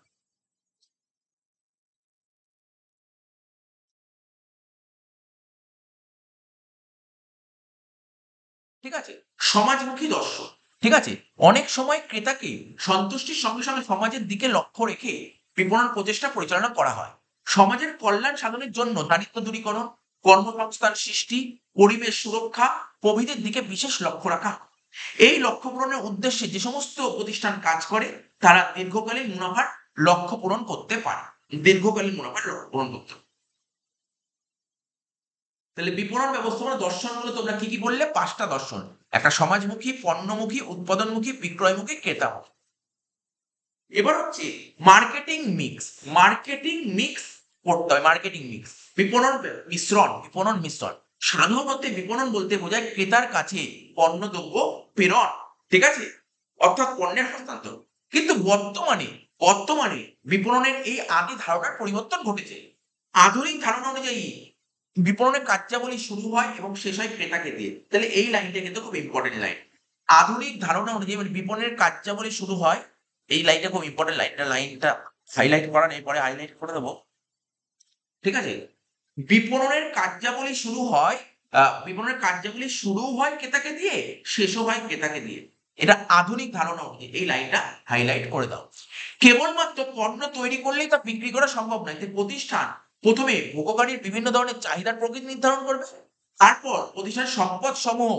ঠিক আছে, সমাজমুখী দর্শন, ঠিক আছে, অনেক সময় ক্রেতাকে সন্তুষ্টির সঙ্গে সঙ্গে সমাজের দিকে লক্ষ্য রেখে বিপণন প্রচেষ্টা পরিচালনা করা হয়। সমাজের কল্যাণ সাধনের জন্য দারিদ্র্য দূরীকরণ, কর্মসংস্থান সৃষ্টি, পরিবেশ সুরক্ষা প্রভৃতির দিকে বিশেষ লক্ষ্য রাখা হয়। এই লক্ষ্য পূরণের উদ্দেশ্যে যে সমস্ত প্রতিষ্ঠান কাজ করে তারা দীর্ঘকালীন মুনাফার লক্ষ্য পূরণ করতে পারে, দীর্ঘকালীন মুনাফার লক্ষ্য পূরণ করতে পারে। তাহলে বিপণন ব্যবস্থাপনার দর্শনগুলো তোমরা কি কি বললে? 5টা দর্শন। একটা সমাজমুখী, পণ্যমুখী, উৎপাদনমুখী, বিক্রয়মুখী, ক্রেতামুখী। এবার হচ্ছে মার্কেটিং মিক্স। মার্কেটিং মিক্স করতে হয়, মার্কেটিং মিক্স। বিপণন মিশ্রণ। সাধারণত বিপণন বলতে বোঝায় ক্রেতার কাছে পণ্য দ্রব্য প্রেরণ, ঠিক আছে, অর্থাৎ পণ্যের হস্তান্তর। কিন্তু বর্তমানে বিপণনের এই আদি ধারণার পরিবর্তন ঘটেছে। আধুনিক ধারণা অনুযায়ী বিপণনের কার্যাবলী শুরু হয় এবং শেষ হয় ক্রেতাকে দিয়ে। তাহলে এই লাইনটা কিন্তু খুব ইম্পর্টেন্ট লাইন। আধুনিক ধারণা অনুযায়ী মানে বিপণনের কার্যাবলী শুরু হয়, এই লাইনটা খুব ইম্পর্টেন্ট। লাইনটা হাইলাইট করা নেই, পরে হাইলাইট করে দেবো, ঠিক আছে। বিপণনের কার্যাবলী শুরু হয় ক্রেতাকে দিয়ে, শেষও হয় ক্রেতাকে দিয়ে। এটা আধুনিক ধারণা অনুযায়ী এই লাইনটা হাইলাইট করে দাও। কেবলমাত্র পণ্য তৈরি করলেই তা বিক্রি করা সম্ভব নয়। তাই প্রতিষ্ঠান প্রথমে ভোগকারীর বিভিন্ন ধরনের চাহিদার প্রকৃতি নির্ধারণ করবে, তারপর প্রতিষ্ঠানের সম্পদ সমূহ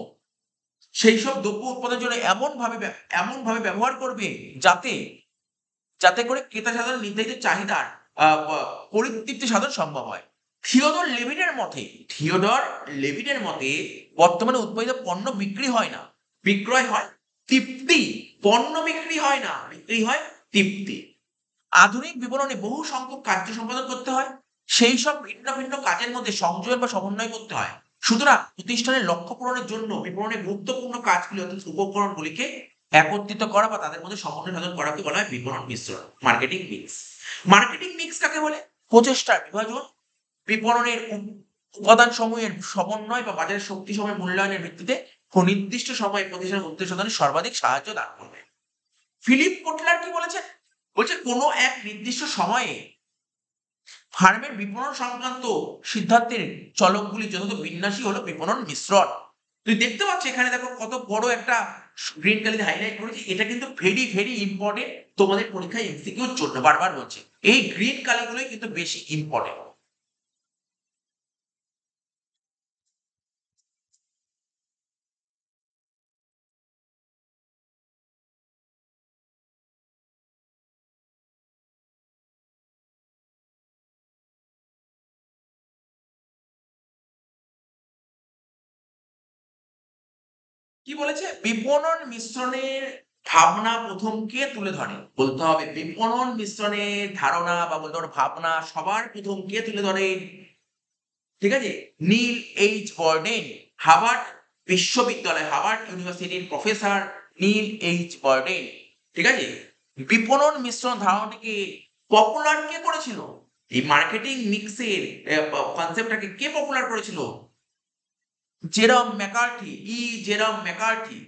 সেই সব দ্রব্য উৎপাদনের জন্য এমন ভাবে ব্যবহার করবে যাতে যাতে করে ক্রেতা সাধারণ নির্ধারিত চাহিদার পরিতৃপ্তি সাধন সম্ভব হয়। থিওডর লেভিনের মতে বর্তমানে উৎপাদিত পণ্য বিক্রি হয় না, বিক্রয় হয় তৃপ্তি। পণ্য বিক্রি হয় না, বিক্রি হয় তৃপ্তি। আধুনিক বিপণনে বহু সংখ্যক কার্য সম্পাদন করতে হয়। সেই সব ভিন্ন ভিন্ন কাজের মধ্যে সংযোজন বা সমন্বয় করতে হয়। সুতরাং প্রতিষ্ঠানের লক্ষ্য পূরণের জন্য বিপণনের গুরুত্বপূর্ণ কাজগুলি অর্থাৎ উপকরণগুলিকে একত্রিত করা বা তাদের মধ্যে সমন্বয় সাধন করাকে বলা হয় বিপণন মিশ্রণ, মার্কেটিং মিক্স। মার্কেটিং মিক্স কাকে বলে? প্রচেষ্টার বিভাজন, বিপণনের উপাদান সমূহের সমন্বয় বা বাজারের শক্তি সময় মূল্যায়নের ভিত্তিতে নির্দিষ্ট সময়ে প্রতিষ্ঠানের উদ্দেশ্য সাধনে সর্বাধিক সাহায্য দান করবে। ফিলিপ কোটলার কি বলেছেন? বলছে কোনো এক নির্দিষ্ট সময়ে ফার্মের বিপণন সংক্রান্ত সিদ্ধান্তের চলকগুলি যথাযথ বিন্যাসই হলো বিপণন মিশ্রণ। তুই দেখতে পাচ্ছ এখানে দেখো কত বড় একটা গ্রিন কালিতে হাইলাইট করেছি, এটা কিন্তু ভেরি ভেরি ইম্পর্টেন্ট তোমাদের পরীক্ষায় এমসিকিউর জন্য, বারবার বলছি এই গ্রিন কালিগুলোই কিন্তু বেশি ইম্পর্টেন্ট। কি বলেছে? বিপণন মিশ্রণের ভাবনা প্রথম কে তুলে ধরে? বলতে হবে বিপণন মিশ্রণের ধারণা বা বলতে পারো ভাবনা সবার প্রথম কে তুলে ধরেন? ঠিক আছে, নীল এইচ বর্ডেন, হার্ভার্ড বিশ্ববিদ্যালয়, হার্ভার্ড ইউনিভার্সিটির প্রফেসর নীল এইচ বর্ডেন। ঠিক আছে, বিপণন মিশ্রণ ধারণাটিকে পপুলার কে করেছিল? এই মার্কেটিং মিক্সের কনসেপ্টটাকে কে পপুলার করেছিল? জেরম ম্যাকার্থি, জেরম ম্যাকার্থি।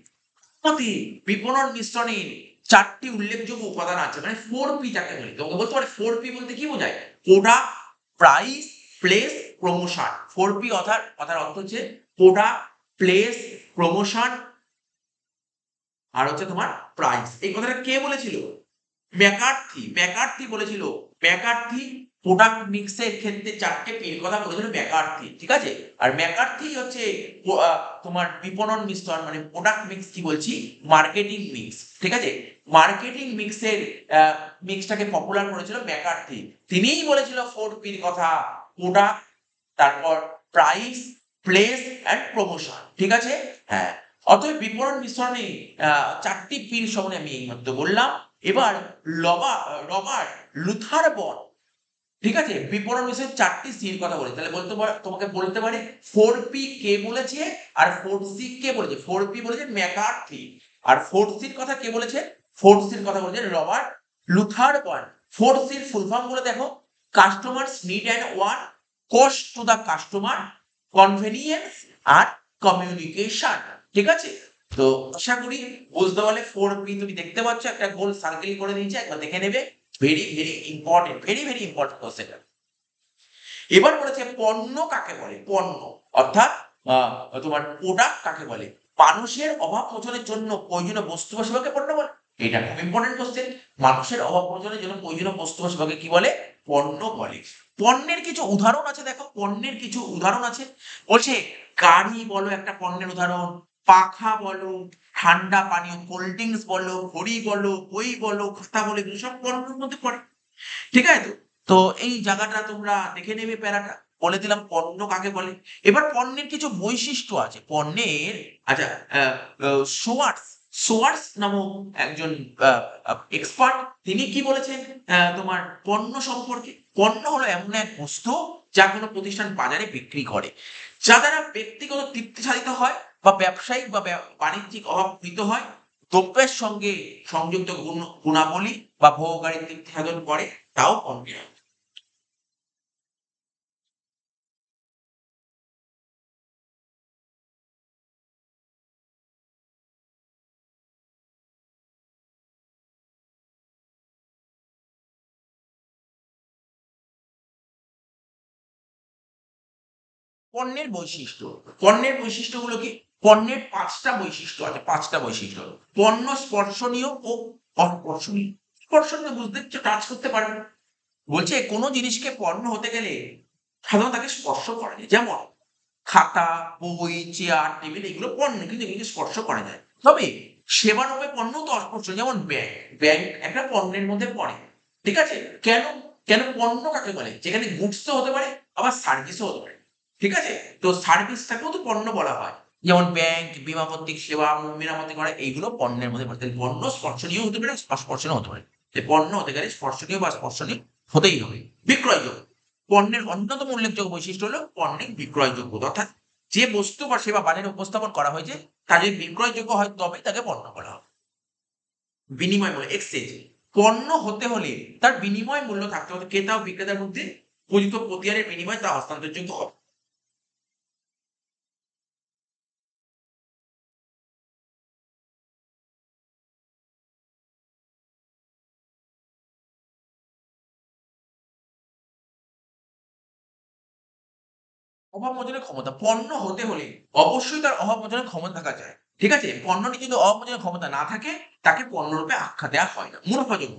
মতে বিপণন মিশ্রণের চারটি উল্লেখযোগ্য উপাদান আছে, মানে 4P যাকে বলি। তোমাকে বলতে পারে 4P বলতে কি বোঝায়? Product, price, place, promotion. 4P কথার অর্থ হচ্ছে প্রোডাক্ট, প্লেস, প্রমোশন আর হচ্ছে তোমার প্রাইস। এই কথাটা কে বলেছিল? ম্যাকার্থি। ম্যাকার্থি বলেছিল। ম্যাকার্থি প্রোডাক্ট মিক্সের ক্ষেত্রে 4টে P এর কথা বলেছিল ম্যাকার্থি। ঠিক আছে, আর ম্যাকার্থি হচ্ছে তোমার বিপণন মিশ্রণ মানে প্রোডাক্ট মিক্স কি বলছি, মার্কেটিং মিক্স। ঠিক আছে, মার্কেটিং মিক্সের মিক্সটাকে পপুলার করেছিল ম্যাকার্থি। তিনিই বলেছিল 4P এর কথা, প্রোডাক্ট, তারপর প্রাইস, প্লেস এন্ড প্রমোশন। ঠিক আছে, হ্যাঁ। অতএব বিপণন মিশ্রণে 4টি P এর সম্বন্ধে আমি এইমাত্র বললাম। এবার রবার্ট লুথারবর্ন, ঠিক আছে, বিপণন মিশ্রণের 4টি সি এর কথা বলে। তাহলে তোমাকে বলতে পারে 4P কে বলেছে আর 4C কে বলেছে? 4P বলেছে ম্যাকার্থি, আর 4C এর কথা কে বলেছে? 4C এর কথা বলেছে রবার্ট লুথারবর্ন। 4C এর ফুল ফর্ম বলে দেখো, customers need and want, cost to the customer, convenience আর কমিউনিকেশন। ঠিক আছে, তো আশা করি বুঝতে পারলে 4P তুমি দেখতে পাচ্ছ একটা গোল সার্কেল করে দিয়েছে, একবার দেখে নেবে। Very very important, very very important question. এবার বলেছে পণ্য কাকে বলে? পণ্য অর্থাৎ তোমার প্রোডাক্ট কাকে বলে? মানুষের অভাব মোচনের জন্য প্রয়োজনীয় বস্তু বা সেবাকে পণ্য বলে। এটা খুব ইম্পর্টেন্ট কোশ্চেন। মানুষের অভাব মোচনের জন্য প্রয়োজনীয় বস্তু বা সেবাকে কি বলে? পণ্য বলে। পণ্যের কিছু উদাহরণ আছে, দেখো পণ্যের কিছু উদাহরণ আছে। বলছে গাড়ি বলো একটা পণ্যের উদাহরণ, পাখা বলো, ঠান্ডা পানীয় কোল্ড ড্রিঙ্কস বলো, ঘড়ি বলো, বই বলো, খাতা বলো, এগুলো সব পণ্যের মধ্যে পড়ে। ঠিক আছে, তো তো এই জায়গাটা তোমরা দেখে নেবে, প্যারাটা বলে দিলাম পণ্য কাকে বলে। এবার পণ্যের কিছু বৈশিষ্ট্য আছে পণ্যের। আচ্ছা, সোয়ার্স, সোয়ার্স নামক একজন এক্সপার্ট, তিনি কি বলেছেন তোমার পণ্য সম্পর্কে? পণ্য হলো এমন এক বস্তু যা কোনো প্রতিষ্ঠান বাজারে বিক্রি করে, যা দ্বারা ব্যক্তিগত তৃপ্তি সাধিত হয় বা ব্যবসায়িক বা বাণিজ্যিক অভাব পূরিত হয়, দ্রব্যের সঙ্গে সংযুক্ত গুণাবলী বা ভোগকারী তৃপ্তি সাধন করে, তাও পণ্যের। পণ্যের বৈশিষ্ট্য, পণ্যের বৈশিষ্ট্যগুলো কি? পণ্যের 5টা বৈশিষ্ট্য আছে, 5টা বৈশিষ্ট্য। পণ্য স্পর্শনীয় ও অস্পর্শনীয়। স্পর্শনীয় বুঝতে টাচ করতে পারবে। বলছে কোনো জিনিসকে পণ্য হতে গেলে সাধারণত তাকে স্পর্শ করা যায়। যেমন খাতা, বই, চেয়ার, টেবিল এগুলো পণ্য, কিন্তু এগুলোকে স্পর্শ করা যায়। তবে সেবারূপে পণ্য তো অস্পর্শ, যেমন ব্যাংক, ব্যাংক একটা পণ্যের মধ্যে পড়ে। ঠিক আছে, কেন? কেন পণ্য কাকে বলে? যেখানে গুডসও হতে পারে আবার সার্ভিসও হতে পারে। ঠিক আছে, তো সার্ভিসটাকেও তো পণ্য বলা হয়। যেমন ব্যাংক, বীমা ভিত্তিক সেবা, মেরামতি করা, এইগুলো পণ্যের মধ্যে পড়ে। তাহলে পণ্য স্পর্শনীয় হতে পারে, অস্পর্শনীয় হতে পারে। যে পণ্য হতে গেলে স্পর্শনীয় বা স্পর্শনীয় হতেই হবে। বিক্রয়যোগ্য, পণ্যের অন্যতম উল্লেখযোগ্য বৈশিষ্ট্য হলো পণ্যের বিক্রয়যোগ্যতা, অর্থাৎ যে বস্তু বা সেবা বাজারে উপস্থাপন করা হয়েছে তা যদি বিক্রয়যোগ্য হয় তবে তাকে পণ্য বলা হবে। বিনিময় মূল্য, এক্সচেঞ্জ, পণ্য হতে হলে তার বিনিময় মূল্য থাকতে হবে, ক্রেতা ও বিক্রেতার মধ্যে উপযুক্ত প্রতিহারের বিনিময়ে তা হস্তান্তরযোগ্য হবে। অভাব মোচনের ক্ষমতা, পণ্য হতে হলে অবশ্যই তার অভাব মোচনের ক্ষমতা থাকা যায়। ঠিক আছে? পণ্যটি যদি অভাব মোচনের ক্ষমতা না থাকে তাকে পণ্যরূপে আখ্যা দেওয়া হয় না। মুনাফাযোগ্য,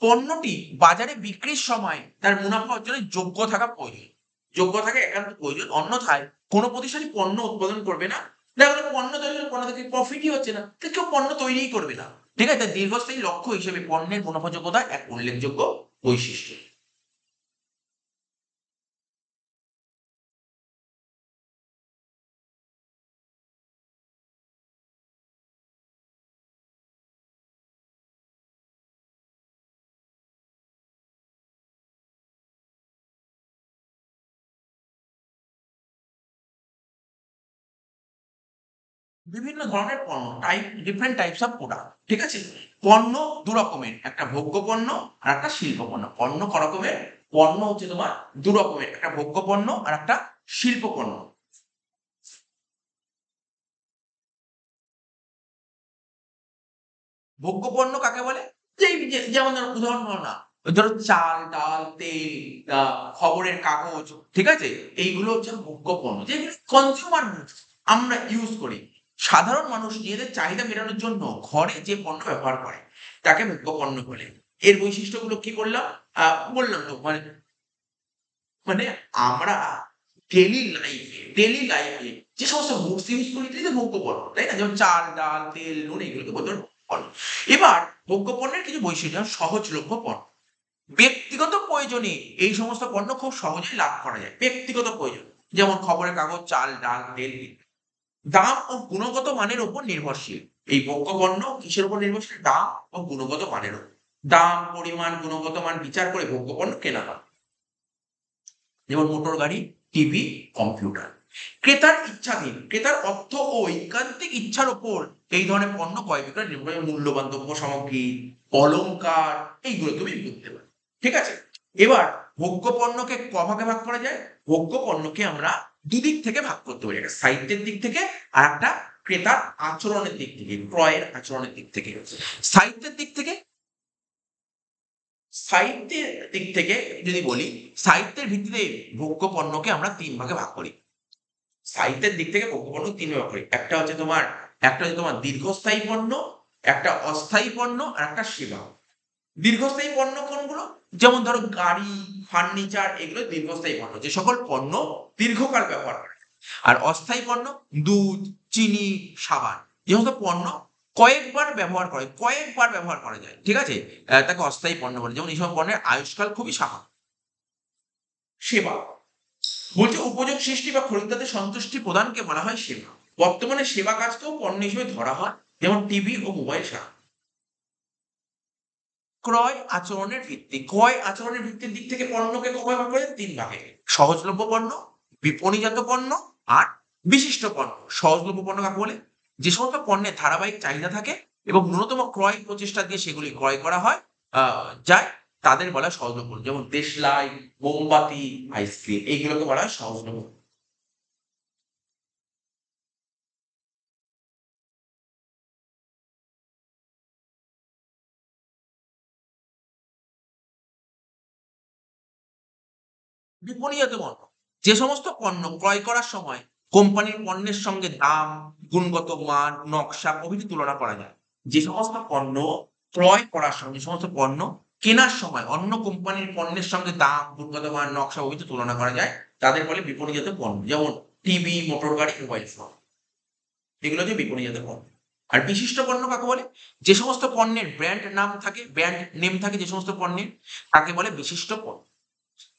পণ্যটি বাজারে বিক্রির সময় তার মুনাফা অর্জনের যোগ্য থাকা প্রয়োজন। যোগ্য থাকা একান্ত প্রয়োজন। অন্যথায় কোনো প্রতিষ্ঠানই পণ্য উৎপাদন করবে না। দেখা গেল পণ্য তৈরি করে পণ্য থেকে প্রফিটই হচ্ছে না। তো কেউ পণ্য তৈরিই করবে না। ঠিক আছে? তাই দীর্ঘস্থায়ী লক্ষ্য হিসেবে পণ্যের মুনাফাযোগ্যতা এক উল্লেখযোগ্য বৈশিষ্ট্য। বিভিন্ন ধরনের পণ্য, ডিফারেন্ট টাইপস অফ প্রোডাক্ট। ঠিক আছে? পণ্য ২ রকমের। একটা ভোগ্য পণ্য আর একটা শিল্প পণ্য। পণ্য ক রকমের? পণ্য হচ্ছে তোমার ২ রকমের। একটা ভোগ্য পণ্য আর একটা শিল্প পণ্য। ভোগ্য পণ্য কাকে বলে? যেমন ধরো উদাহরণ হলো না, ধরো চাল, ডাল, তেল, আ খবরের কাগজ, ঠিক আছে? এইগুলো হচ্ছে ভোগ্য পণ্য। যেগুলো কনজিউমার গুডস আমরা ইউজ করি। সাধারণ মানুষ নিজেদের চাহিদা মেটানোর জন্য ঘরে যে পণ্য ব্যবহার করে তাকে ভোগ্য পণ্য বলে। এর বৈশিষ্ট্যগুলো কি বললাম? আ বললাম তো মানে আমরা ডেইলি লাইফে যে সমস্ত গুডস ইউজ করি এটাই তো ভোগ্য পণ্য, তাই না? যেমন চাল, ডাল, তেল, নুন এগুলোকে বলতে পারি ভোগ্য পণ্য। এবার ভোগ্য পণ্যের কিছু বৈশিষ্ট্য যেমন সহজলভ্য পণ্য। ব্যক্তিগত প্রয়োজনে এই সমস্ত পণ্য খুব সহজেই লাভ করা যায়। ব্যক্তিগত প্রয়োজন। যেমন খবরের কাগজ, চাল, ডাল, তেল ইত্যাদি। দাম ও গুণগত মানের উপর নির্ভরশীল। এই ভোগ্য পণ্য কিসের উপর নির্ভরশীল? দাম ও গুণগত মানের উপর। দাম, পরিমাণ, গুণগত মান বিচার করে ভোগ্য পণ্য কেনা হয়। যেমন মোটর গাড়ি, টিভি, কম্পিউটার। ক্রেতার ইচ্ছাধীন। ক্রেতার অর্থ ও ঐকান্তিক ইচ্ছার উপর এই ধরনের পণ্য ক্রয় বিক্রয় নির্ভর করে। মূল্যবান দ্রব্য সামগ্রী, অলংকার এইগুলো তুমি বুঝতে পারো। ঠিক আছে? এবার ভোগ্য পণ্যকে ভাগে ভাগ করা যায়? ভোগ্য পণ্যকে আমরা দুদিক থেকে ভাগ করতে পারি। একটা সাহিত্যের দিক থেকে আর একটা ক্রেতার আচরণের দিক থেকে, ক্রয়ের আচরণের দিক থেকে। সাহিত্যের দিক থেকে সাহিত্যের দিক থেকে যদি বলি, সাহিত্যের ভিত্তিতে ভোগ্য পণ্যকে আমরা ৩ ভাগে ভাগ করি। সাহিত্যের দিক থেকে ভোগ্য পণ্য ৩ ভাগে ভাগ করি। একটা হচ্ছে তোমার দীর্ঘস্থায়ী পণ্য, একটা অস্থায়ী পণ্য আর একটা সেবা। দীর্ঘস্থায়ী পণ্য কোনগুলো? যেমন ধরো গাড়ি, ফার্নিচার এগুলো দীর্ঘস্থায়ী পণ্য। যে সকল পণ্য দীর্ঘকাল ব্যবহার করা যায়। আর অস্থায়ী পণ্য দুধ, চিনি, সাবান। যে সমস্ত পণ্য কয়েকবার ব্যবহার করা যায়। ঠিক আছে? তাকে অস্থায়ী পণ্য বলে। যেমন এইসব পণ্যের আয়ুষ্কাল খুবই সামান্য। সেবা, বলছে উপযোগ সৃষ্টি বা খরিদ্দারদের সন্তুষ্টি প্রদানকে বলা হয় সেবা। বর্তমানে সেবা কাজকেও পণ্য হিসেবে ধরা হয়। যেমন টিভি ও মোবাইল সেবা। ক্রয় আচরণের ভিত্তির দিক থেকে পণ্যকে কয় ভাগ করে? ৩ ভাগে। সহজলভ্য পণ্য, বিপণিজাত পণ্য আর বিশিষ্ট পণ্য। সহজলভ্য পণ্য কাকে বলে? যে সমস্ত পণ্যের ধারাবাহিক চাহিদা থাকে এবং ন্যূনতম ক্রয় প্রচেষ্টা দিয়ে সেগুলি ক্রয় করা হয় আ যায় তাদের বলা হয় সহজলভ্য পণ্য। যেমন দেশলাই, মোমবাতি, আইসক্রিম এইগুলোকে বলা হয় সহজলভ্য। বিপণিজাত পণ্য। যে সমস্ত পণ্য ক্রয় করার সময় কোম্পানির পণ্যের সঙ্গে দাম, গুণগত মান, নকশা প্রভৃতি তুলনা করা যায়। যে সমস্ত পণ্য ক্রয় করার সময়, যে সমস্ত পণ্য কেনার সময় অন্য কোম্পানির পণ্যের সঙ্গে দাম, গুণগত মান, নকশা প্রভৃতি তুলনা করা যায়, তাদের বলে বিপণিজাত পণ্য। যেমন টিভি, মোটর গাড়ি, মোবাইল ফোন। এগুলো হচ্ছে বিপণিজাত পণ্য। আর বিশিষ্ট পণ্য কাকে বলে? যে সমস্ত পণ্যের ব্র্যান্ড নেম থাকে যে সমস্ত পণ্যের তাকে বলে বিশিষ্ট পণ্য।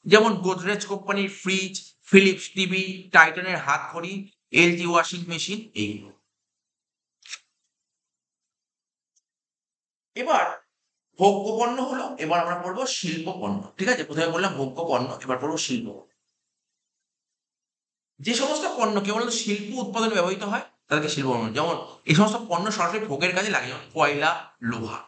যেমন গোদরেজ কোম্পানির ফ্রিজ, ফিলিপস টিভি, টাইটানের হাতঘড়ি, এলজি ওয়াশিং মেশিন এইগুলো। এবার ভোগ্য পণ্য হলো, এবার আমরা পড়বো শিল্প পণ্য। ঠিক আছে, প্রথমে বললাম ভোগ্য পণ্য, এবার পড়বো শিল্প। যে সমস্ত পণ্য কেবল শিল্প উৎপাদনে ব্যবহৃত হয় তাদেরকে শিল্প পণ্য। যেমন এই সমস্ত পণ্য সরাসরি ভোগের কাজে লাগে, যেমন কয়লা, লোহা।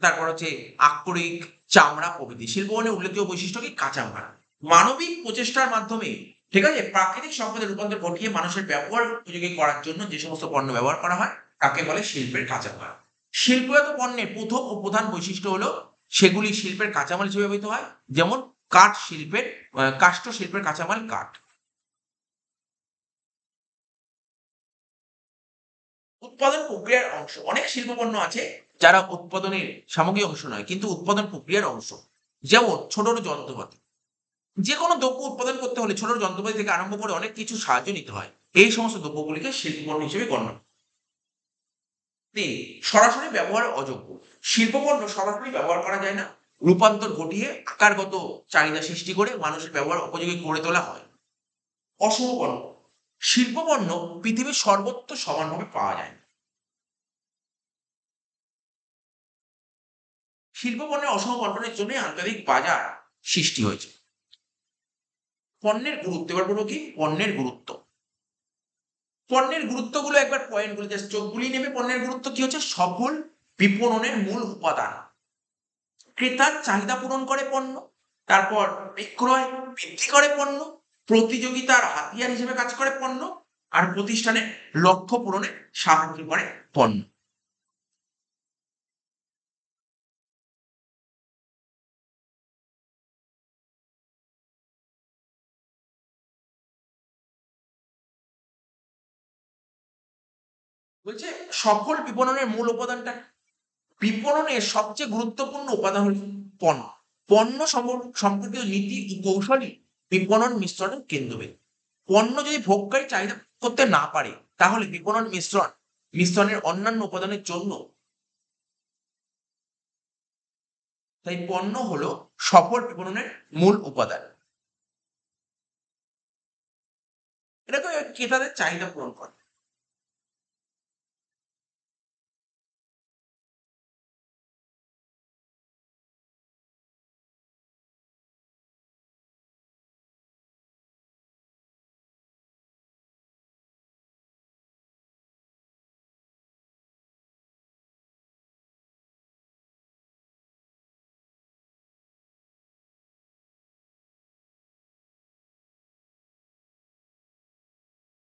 তারপর হচ্ছে আকরিক, চামড়া প্রভৃতি। শিল্প পণ্যের উল্লেখযোগ্য বৈশিষ্ট্য কি? কাঁচামাল। মানবিক প্রচেষ্টার মাধ্যমে, ঠিক আছে, প্রাকৃতিক সম্পদের রূপান্তর ঘটিয়ে মানুষের ব্যবহার উপযোগী করার জন্য যে সমস্ত পণ্য ব্যবহার করা হয় তাকে বলে শিল্পের কাঁচামাল। শিল্পায়িত পণ্যের প্রথম ও প্রধান বৈশিষ্ট্য হলো সেগুলি শিল্পের কাঁচামাল হিসেবে ব্যবহৃত হয়। যেমন কাঠ শিল্পের, কাষ্ঠ শিল্পের কাঁচামাল কাঠ। উৎপাদন প্রক্রিয়ার অংশ। অনেক শিল্প পণ্য আছে যারা উৎপাদনের সামগ্রিক অংশ নয় কিন্তু উৎপাদন প্রক্রিয়ার অংশ। যেমন ছোট ছোট যন্ত্রপাতি। যে কোনো দ্রব্য উৎপাদন করতে হলে ছোট ছোট যন্ত্রপাতি থেকে আরম্ভ করে অনেক কিছু সাহায্য নিতে হয়। এই সমস্ত দ্রব্যগুলিকে শিল্প পণ্য হিসেবে গণ্য করা হয়। তিন, সরাসরি ব্যবহার অযোগ্য। শিল্প পণ্য সরাসরি ব্যবহার করা যায় না, রূপান্তর ঘটিয়ে আকারগত চাহিদা সৃষ্টি করে মানুষের ব্যবহার উপযোগী করে তোলা হয়। অসমপণ্য। শিল্প পণ্য পৃথিবীর সর্বত্র সমানভাবে পাওয়া যায় না। শিল্প পণ্যের অসম বন্টনের জন্য আন্তর্জাতিক বাজার সৃষ্টি হয়েছে। পণ্যের গুরুত্ব, এবার বলবো কি পণ্যের গুরুত্ব। পণ্যের গুরুত্বগুলো একবার পয়েন্টগুলো জাস্ট চোখ বুলিয়ে নেবে। পণ্যের গুরুত্ব কি হচ্ছে? সফল বিপণনের মূল উপাদান, ক্রেতার চাহিদা পূরণ করে পণ্য, তারপর বিক্রয় বৃদ্ধি করে পণ্য, প্রতিযোগিতার হাতিয়ার হিসেবে কাজ করে পণ্য, আর প্রতিষ্ঠানের লক্ষ্য পূরণে সাহায্য করে পণ্য। বলছে সফল বিপণনের মূল উপাদানটা, বিপণনের সবচেয়ে গুরুত্বপূর্ণ উপাদান হল পণ্য। পণ্য সম্পর্কিত নীতি ও কৌশলই বিপণন মিশ্রণের কেন্দ্রবিন্দু। পণ্য যদি ভোগকারী চাহিদা করতে না পারে তাহলে বিপণন মিশ্রণের অন্যান্য উপাদানের জন্য, তাই পণ্য হলো সফল বিপণনের মূল উপাদান। এটাকে ক্রেতাদের চাহিদা পূরণ করে।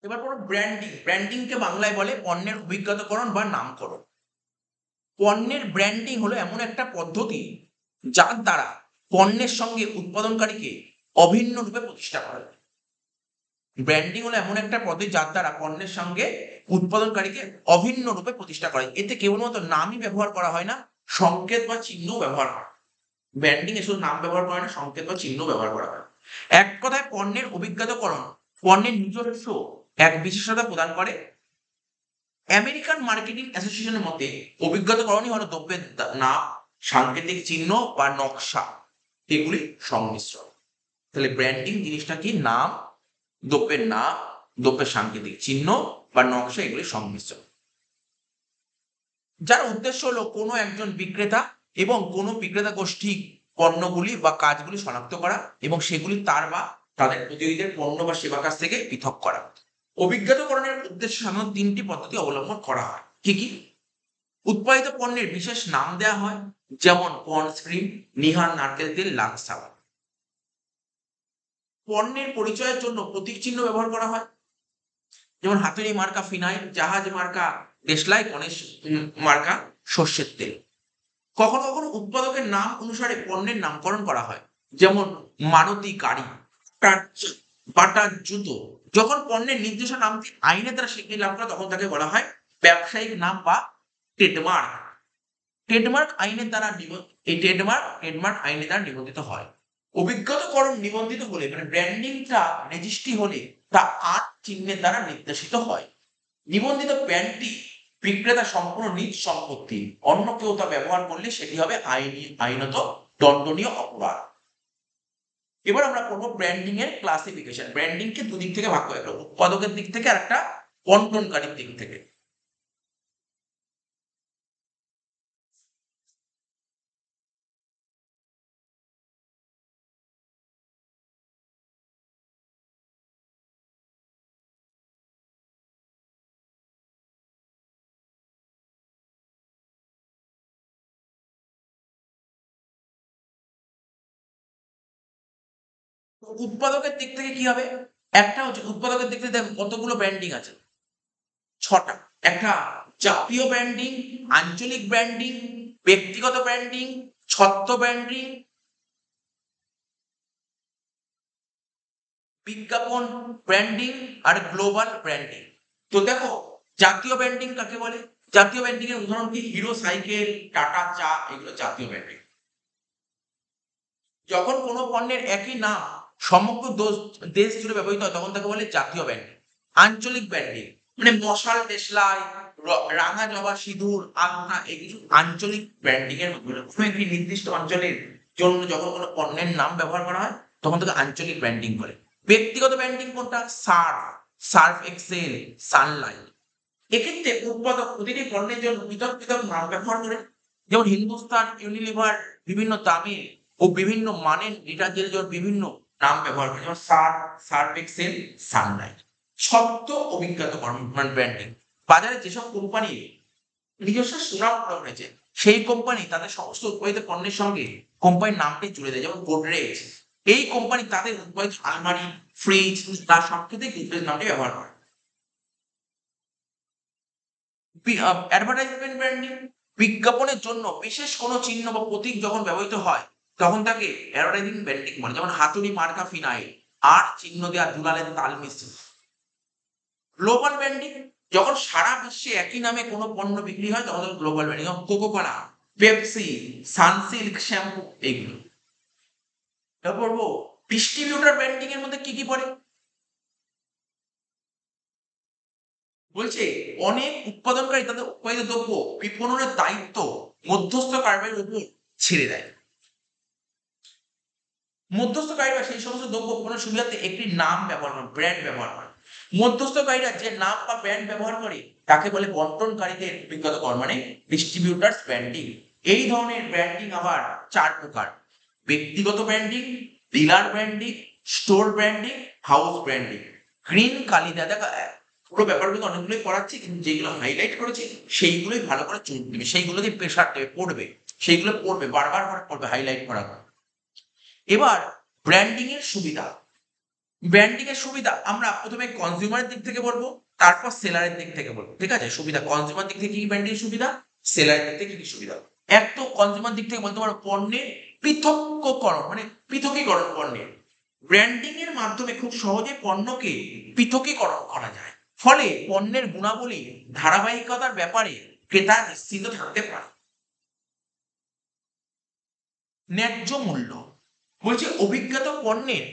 এবার কোনো ব্র্যান্ডিং। ব্র্যান্ডিংকে বাংলায় বলে পণ্যের অভিজ্ঞতাকরণ বা নামকরণ। পণ্যের ব্র্যান্ডিং হলো এমন একটা পদ্ধতি যার দ্বারা পণ্যের সঙ্গে উৎপাদনকারীকে অভিন্ন রূপে প্রতিষ্ঠা করা যায়। ব্র্যান্ডিং হলো এমন একটা পদ্ধতি যার দ্বারা পণ্যের সঙ্গে উৎপাদনকারীকে অভিন্ন রূপে প্রতিষ্ঠা করে। এতে কেবলমাত্র নামই ব্যবহার করা হয় না, সংকেত বা চিহ্ন ব্যবহার করা হয়। ব্র্যান্ডিং এ শুধু নাম ব্যবহার করা হয় না, সংকেত বা চিহ্ন ব্যবহার করা হয়। এক কথায় পণ্যের অভিজ্ঞতাকরণ পণ্যের নিজস্ব এক বিশেষতা প্রদান করে। আমেরিকান মার্কেটিং অ্যাসোসিয়েশনের মতে অভিজ্ঞতাকরণই হলো দ্রব্যের নাম, সাংকেতিক চিহ্ন বা নকশা, এগুলি সংমিশ্রণ। তাহলে ব্র্যান্ডিং জিনিসটা কি? নাম, দ্রব্যের নাম, দ্রব্যের সাংকেতিক চিহ্ন বা নকশা, এগুলি সংমিশ্রণ। যার উদ্দেশ্য হলো কোনো একজন বিক্রেতা এবং কোনো বিক্রেতা গোষ্ঠী পণ্যগুলি বা কাজগুলি শনাক্ত করা এবং সেগুলি তার বা তাদের প্রতিযোগীদের পণ্য বা সেবা কাছ থেকে পৃথক করা। অভিজ্ঞতাকরণের উদ্দেশ্যে সাধারণত তিনটি পদ্ধতি অবলম্বন করা হয়। কি কি? উৎপাদিত পণ্যের বিশেষ নাম দেওয়া হয়, যেমন পন্ডস ক্রিম, নিহার নারকেল তেল, লাক্স সাবান। পণ্যের পরিচয়ের জন্য প্রতীক চিহ্ন ব্যবহার করা হয়, যেমন হাতুড়ি মার্কা ফিনাইল, জাহাজ মার্কা দেশলাই, গণেশ মার্কা সর্ষের তেল। কখনো কখনো উৎপাদকের নাম অনুসারে পণ্যের নামকরণ করা হয়, যেমন মারুতি গাড়ি, বাটার জুতো। যখন পণ্যের নির্দিষ্ট নামটি আইনে দ্বারা স্বীকৃতি লাভ করে তখন তাকে বলা হয় ব্যবসায়িক নাম বা ট্রেডমার্ক। ট্রেডমার্ক আইনের দ্বারা এই ট্রেডমার্ক আইনের দ্বারা নিবন্ধিত হয়। অভিজ্ঞতাকরণ নিবন্ধিত হলে মানে ব্র্যান্ডিংটা রেজিস্ট্রি হলে তা আট চিহ্নের দ্বারা নির্দেশিত হয়। নিবন্ধিত ব্র্যান্ডটি বিক্রেতা সম্পূর্ণ নিজ সম্পত্তি, অন্য কেউ তা ব্যবহার করলে সেটি হবে আইনত দণ্ডনীয় অপরাধ। এবার আমরা করবো ব্র্যান্ডিং এর ক্লাসিফিকেশন। ব্র্যান্ডিং কে দুদিক থেকে ভাগ করা গেল, উৎপাদকের দিক থেকে আর একটা বন্টনকারীর দিক থেকে। উৎপাদকের দিক থেকে কি হবে? একটা হচ্ছে উৎপাদকের দিক থেকে দেখো কতগুলো ব্র্যান্ডিং আছে, ৬টা। একটা জাতীয় ব্র্যান্ডিং, আঞ্চলিক ব্র্যান্ডিং, ব্যক্তিগত ব্র্যান্ডিং, ছত্র ব্র্যান্ডিং, বিজ্ঞাপন ব্র্যান্ডিং আর গ্লোবাল ব্র্যান্ডিং। তো দেখো জাতীয় ব্র্যান্ডিং কাকে বলে? জাতীয় ব্র্যান্ডিং এর উদাহরণ কি? হিরো সাইকেল, টাটা চা, এগুলো জাতীয় ব্র্যান্ডিং। যখন কোনো পণ্যের একই নাম সমগ্র দেশ জুড়ে ব্যবহৃত হয় তখন তাকে বলে জাতীয় ব্র্যান্ডিং। আঞ্চলিক ব্র্যান্ডিং মানে মশাল দেশলাই, রাঙা জবা সিঁদুর, আলতা, এগুলো আঞ্চলিক ব্র্যান্ডিং এর মধ্যে পড়ে। কোনো একটি নির্দিষ্ট অঞ্চলের জন্য যখন কোনো পণ্যের নাম ব্যবহার করা হয় তখন তাকে আঞ্চলিক ব্র্যান্ডিং বলে। ব্যক্তিগত ব্র্যান্ডিং কোনটা? Surf, Surf Excel, Sunlight. এক্ষেত্রে উৎপাদক প্রতিটি পণ্যের জন্য পৃথক পৃথক নাম ব্যবহার করে। যেমন হিন্দুস্তান ইউনিলিভার বিভিন্ন দামে ও বিভিন্ন মানের ডিটারজেন্টের জন্য বিভিন্ন নাম ব্যবহার করে, যেমন সার্ফ, সার্ফ এক্সেল, সানলাইট। শব্দ অভিজ্ঞতা মানে ব্র্যান্ডিং। বাজারে যেসব কোম্পানি নিজস্ব সুনাম গড়ে উঠেছে সেই কোম্পানি তাদের সমস্ত উৎপাদিত পণ্যের সঙ্গে কোম্পানির নামটি জুড়ে দেয়। যেমন গোদরেজ, এই কোম্পানি তাদের উৎপাদিত আলমারি, ফ্রিজ তার সব ক্ষেত্রে গোদরেজ নামটি ব্যবহার করে। অ্যাডভার্টাইজমেন্ট ব্র্যান্ডিং, বিজ্ঞাপনের জন্য বিশেষ কোনো চিহ্ন বা প্রতীক যখন ব্যবহৃত হয় তখন তাকে অ্যাডভার্টাইজিং ব্র্যান্ডিং বলে। যেমন হাতুড়ি মার্কা ফিনাইল আর চিহ্ন দেওয়া দুলালের তাল মিস্ত্রি। গ্লোবাল ব্র্যান্ডিং, যখন সারা বিশ্বে একই নামে কোনো পণ্য বিক্রি হয় তখন গ্লোবাল ব্র্যান্ডিং। যেমন কোকোকোলা, পেপসি, সানসিল্ক শ্যাম্পু, এইগুলো। তারপর ডিস্ট্রিবিউটর ব্র্যান্ডিং এর মধ্যে কি কি পড়ে? বলছে অনেক উৎপাদনকারী তাদের উৎপাদিত দ্রব্য বিপণনের দায়িত্ব মধ্যস্থকারীর উপর ছেড়ে দেয়। মধ্যস্থকারীরা সেই সমস্ত দ্রব্য পণ্যের সুবিধার্থে একটি নাম ব্যবহার করে, ব্র্যান্ড ব্যবহার করে। মধ্যস্থকারীরা যে নাম বা ব্র্যান্ড ব্যবহার করে তাকে বলে বন্টনকারীদের বিজ্ঞাতকরণ, মানে ডিস্ট্রিবিউটার্স ব্র্যান্ডিং। এই ধরনের ব্র্যান্ডিং আবার ৪ প্রকার: ব্যক্তিগত branding, dealer branding, store branding, house branding. Green Kalida দেখা পুরো ব্যাপারগুলো অনেকগুলোই পড়াচ্ছি, কিন্তু যেগুলো হাইলাইট করেছি সেইগুলোই ভালো করে চোখ দেবে, সেইগুলোতে প্রেশার দেবে, পড়বে, সেইগুলো পড়বে, বারবার করে পড়বে, হাইলাইট করা। এবার ব্র্যান্ডিং এর সুবিধা। ব্র্যান্ডিং এর সুবিধা আমরা প্রথমে কনজিউমারের দিক থেকে বলবো, তারপর সেলারের দিক থেকে বলবো। ঠিক আছে? সুবিধা কনজিউমার দিক থেকে কি ব্র্যান্ডিং সুবিধা, সেলারের দিক থেকে কি সুবিধা। এক তো কনজিউমার দিক থেকে বলতে পারো পণ্যের পৃথকীকরণ, মানে পৃথকীকরণ পণ্যের। ব্র্যান্ডিং এর মাধ্যমে খুব সহজে পণ্যকে পৃথকীকরণ করা যায়। ফলে পণ্যের গুণাবলী ধারাবাহিকতার ব্যাপারে ক্রেতা নিশ্চিন্ত থাকতে পারে। ন্যায্য মূল্য, বলছে অভিজ্ঞত পণ্যের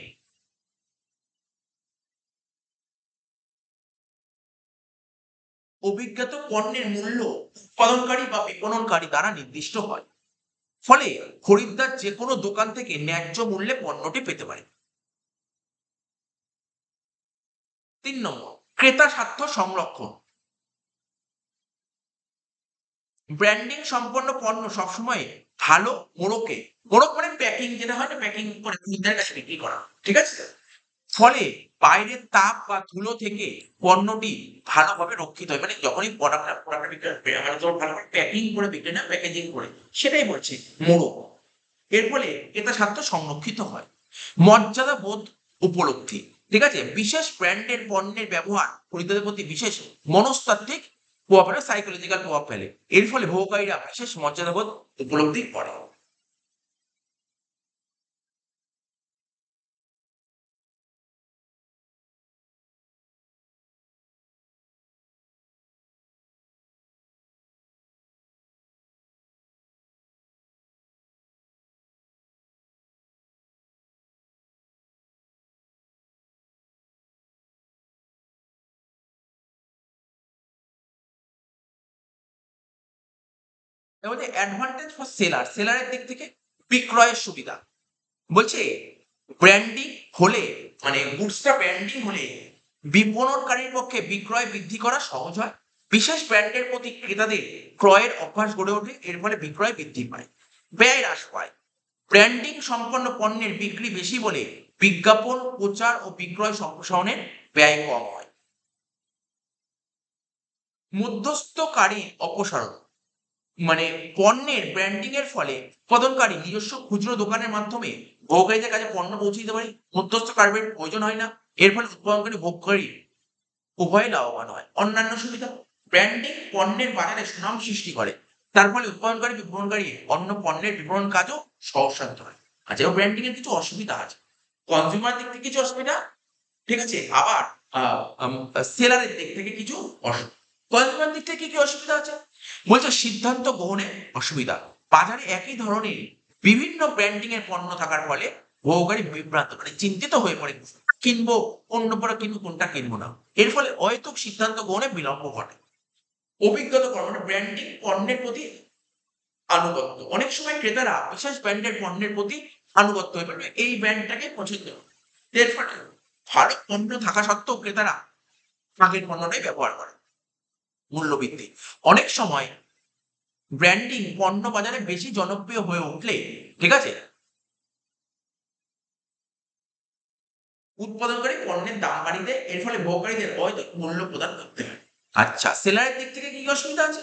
মূল্য উৎপাদনকারী বা বিপণনকারী দ্বারা নির্দিষ্ট হয়। ফলে খরিদ্দার যে কোনো দোকান থেকে ন্যায্য মূল্যে পণ্যটি পেতে পারে। ৩ নম্বর, ক্রেতা স্বার্থ সংরক্ষণ। ব্র্যান্ডিং সম্পন্ন পণ্য সবসময় ভালো মোড়কে, মোড়ক মানে প্যাকিং, যেটা হয় না, প্যাকিং করে খরিদ্দারের কাছে বিক্রি করা। ঠিক আছে? ফলে বাইরের তাপ বা ধুলো থেকে পণ্যটি ভালোভাবে রক্ষিত হয়। মানে যখনই প্রোডাক্টটা বিক্রি মানে যখন ভালো করে প্যাকিং করে বিক্রি, না প্যাকেজিং করে, সেটাই বলছে মোড়ক। এর ফলে ক্রেতা স্বার্থ সংরক্ষিত হয়। মর্যাদা বোধ উপলব্ধি। ঠিক আছে? বিশেষ ব্র্যান্ডের পণ্যের ব্যবহার খরিদ্দারের প্রতি বিশেষ মনস্তাত্ত্বিক প্রভাব ফেলে, সাইকোলজিক্যাল প্রভাব ফেলে। এর ফলে ভোগকারীরা বিশেষ মর্যাদাবোধ উপলব্ধি করে। এবার যে অ্যাডভান্টেজ ফর সেলার, সেলারের দিক থেকে বিক্রয়ের সুবিধা। বলছে ব্র্যান্ডিং হলে, মানে গুডসটা ব্র্যান্ডিং হলে বিপণনকারীর পক্ষে বিক্রয় বৃদ্ধি করা সহজ হয়। বিশেষ ব্র্যান্ডের প্রতি ক্রেতাদের ক্রয়ের অভ্যাস গড়ে ওঠে। এর ফলে বিক্রয় বৃদ্ধি পায়, ব্যয় হ্রাস পায়। ব্র্যান্ডিং সম্পন্ন পণ্যের বিক্রি বেশি বলে বিজ্ঞাপন, প্রচার ও বিক্রয় সম্প্রসারণের ব্যয় কম হয়। মধ্যস্থকারী অপসারণ, মানে পণ্যের ব্র্যান্ডিং এর ফলে উৎপাদনকারী নিজস্ব খুচরো দোকানের মাধ্যমে ভোগকারীদের কাছে পণ্য পৌঁছে দিতে পারি, মধ্যস্থকারীর প্রয়োজন হয় না। এর ফলে উৎপাদনকারী ভোগকারী উভয়ই লাভবান হয়। অন্যান্য সুবিধা, ব্র্যান্ডিং পণ্যের বাজারে সুনাম সৃষ্টি করে। তার ফলে উৎপাদনকারী বিপণনকারী অন্য পণ্যের বিপণন কাজও সহজসাধ্য হয়। আচ্ছা, এবার ব্র্যান্ডিং এর কিছু অসুবিধা আছে। কনজিউমার দিক থেকে কিছু অসুবিধা, ঠিক আছে? আবার আ আম সেলারের দিক থেকে কিছু কনজিউমার দিক থেকে কি অসুবিধা আছে? বলছে সিদ্ধান্ত গ্রহণে অসুবিধা। বাজারে একই ধরনের বিভিন্ন ব্র্যান্ডিং এর পণ্য থাকার ফলে ভোগকারী বিভ্রান্ত মানে চিন্তিত হয়ে পড়ে। কিনবো, কোন পণ্য কিনবো, কোনটা কিনবো না। এর ফলে অহেতুক সিদ্ধান্ত গ্রহণে বিলম্ব ঘটে। অভিজ্ঞতা কম মানে ব্র্যান্ডিং পণ্যের প্রতি আনুগত্য। অনেক সময় ক্রেতারা বিশেষ ব্র্যান্ডের পণ্যের প্রতি আনুগত্য হয়ে পড়বে। এই ব্র্যান্ডটাকে পছন্দ করে। এর ফলে ভালো পণ্য থাকা সত্ত্বেও ক্রেতারা আগের পণ্যটাই ব্যবহার করে। মূল্যবৃদ্ধি। অনেক সময় ব্র্যান্ডিং পণ্য বাজারে বেশি জনপ্রিয় হয়ে উঠলে, ঠিক আছে? উৎপাদনকারী পণ্যের দাম বাড়িয়ে দেয়। এর ফলে ভোগকারীদের অহেতুক মূল্য প্রদান করতে হয়। আচ্ছা, সেলারের দিক থেকে কি অসুবিধা আছে?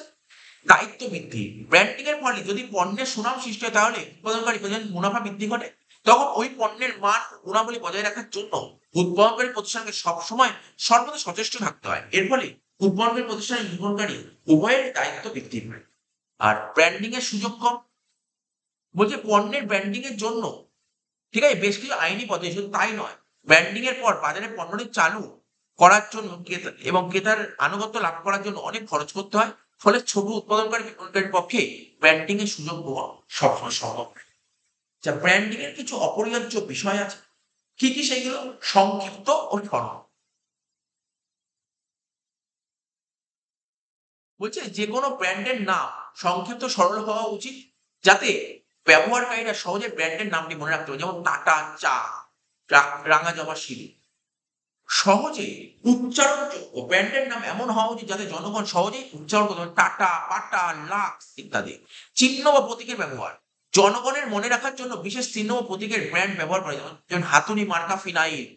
দায়িত্ব বৃদ্ধি। ব্র্যান্ডিং এর ফলে যদি পণ্যের সুনাম সৃষ্টি হয় তাহলে উৎপাদনকারী প্রতিষ্ঠান মুনাফা বৃদ্ধি ঘটে। তখন ওই পণ্যের মান ও গুণাবলী বজায় রাখার জন্য উৎপাদনকারী প্রতিষ্ঠানকে সবসময় সর্বদা সচেষ্ট থাকতে হয়। এর ফলে উৎপাদনকারী প্রতিষ্ঠান এবং বিপণনকারী উভয়ের দায়িত্ব বৃদ্ধি পায়। আর ব্র্যান্ডিং এর সুযোগ কম। বলছে পণ্যের ব্র্যান্ডিং এর জন্য, ঠিক আছে, বেশ কিছু আইনি পদ্ধতি, শুধু তাই নয়, ব্র্যান্ডিং এর পর বাজারে পণ্যটি চালু করার জন্য ক্রেতার আনুগত্য লাভ করার জন্য অনেক খরচ করতে হয়। ফলে ছোট উৎপাদনকারী বিপণনকারীর পক্ষে ব্র্যান্ডিং এর সুযোগ পাওয়া সবসময় সম্ভব নয়। আচ্ছা, ব্র্যান্ডিং এর কিছু অপরিহার্য বিষয় আছে। কি, কি সেগুলো? সংক্ষিপ্ত ও সরল। বলছে যেকোনো ব্র্যান্ডের নাম সংক্ষিপ্ত সরল হওয়া উচিত, যাতে ব্যবহারকারীরা সহজে ব্র্যান্ডের নামটি মনে রাখতে পারে। যেমন টাটা চা, রাঙা জবা সিঁড়ি। সহজে উচ্চারণযোগ্য ব্র্যান্ডের নাম এমন হওয়া উচিত যাতে জনগণ সহজেই উচ্চারণ করতে পারে। টাটা, বাটা, লাক্স ইত্যাদি। চিহ্ন বা প্রতীকের ব্যবহার। জনগণের মনে রাখার জন্য বিশেষ চিহ্ন ও প্রতীকের ব্র্যান্ড ব্যবহার করে, যেমন হাতুড়ি মার্কা ফিনাইল,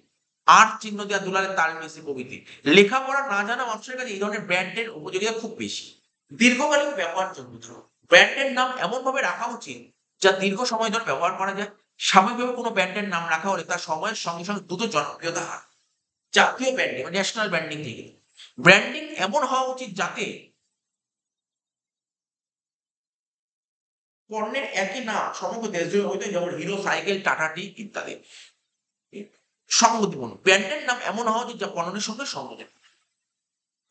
আর্ট চিহ্ন দেওয়া দুলালের তাল মেসি প্রভৃতি। লেখাপড়া না জানা মানুষের কাছে এই ধরনের ব্র্যান্ডের উপযোগিতা খুব বেশি। দীর্ঘকালীন ব্যবহার জন্য ব্র্যান্ডের নাম এমনভাবে রাখা উচিত যা দীর্ঘ সময় ধরে ব্যবহার করা যায়। স্বাভাবিকভাবে কোনো ব্র্যান্ডের নাম রাখা হলে তার সময়ের সঙ্গে সঙ্গে দ্রুত জনপ্রিয়তা হয়। জাতীয় ব্র্যান্ডিং বা ন্যাশনাল ব্র্যান্ডিং থেকে। ব্র্যান্ডিং এমন হওয়া উচিত যাতে পণ্যের একই নাম সমগ্র দেশ জুড়ে হইতো, যেমন হিরো সাইকেল, টাটা টি ইত্যাদি। সংগতিপূর্ণ ব্র্যান্ডের নাম এমন হওয়া উচিত যা পণ্যের সঙ্গে সংগতি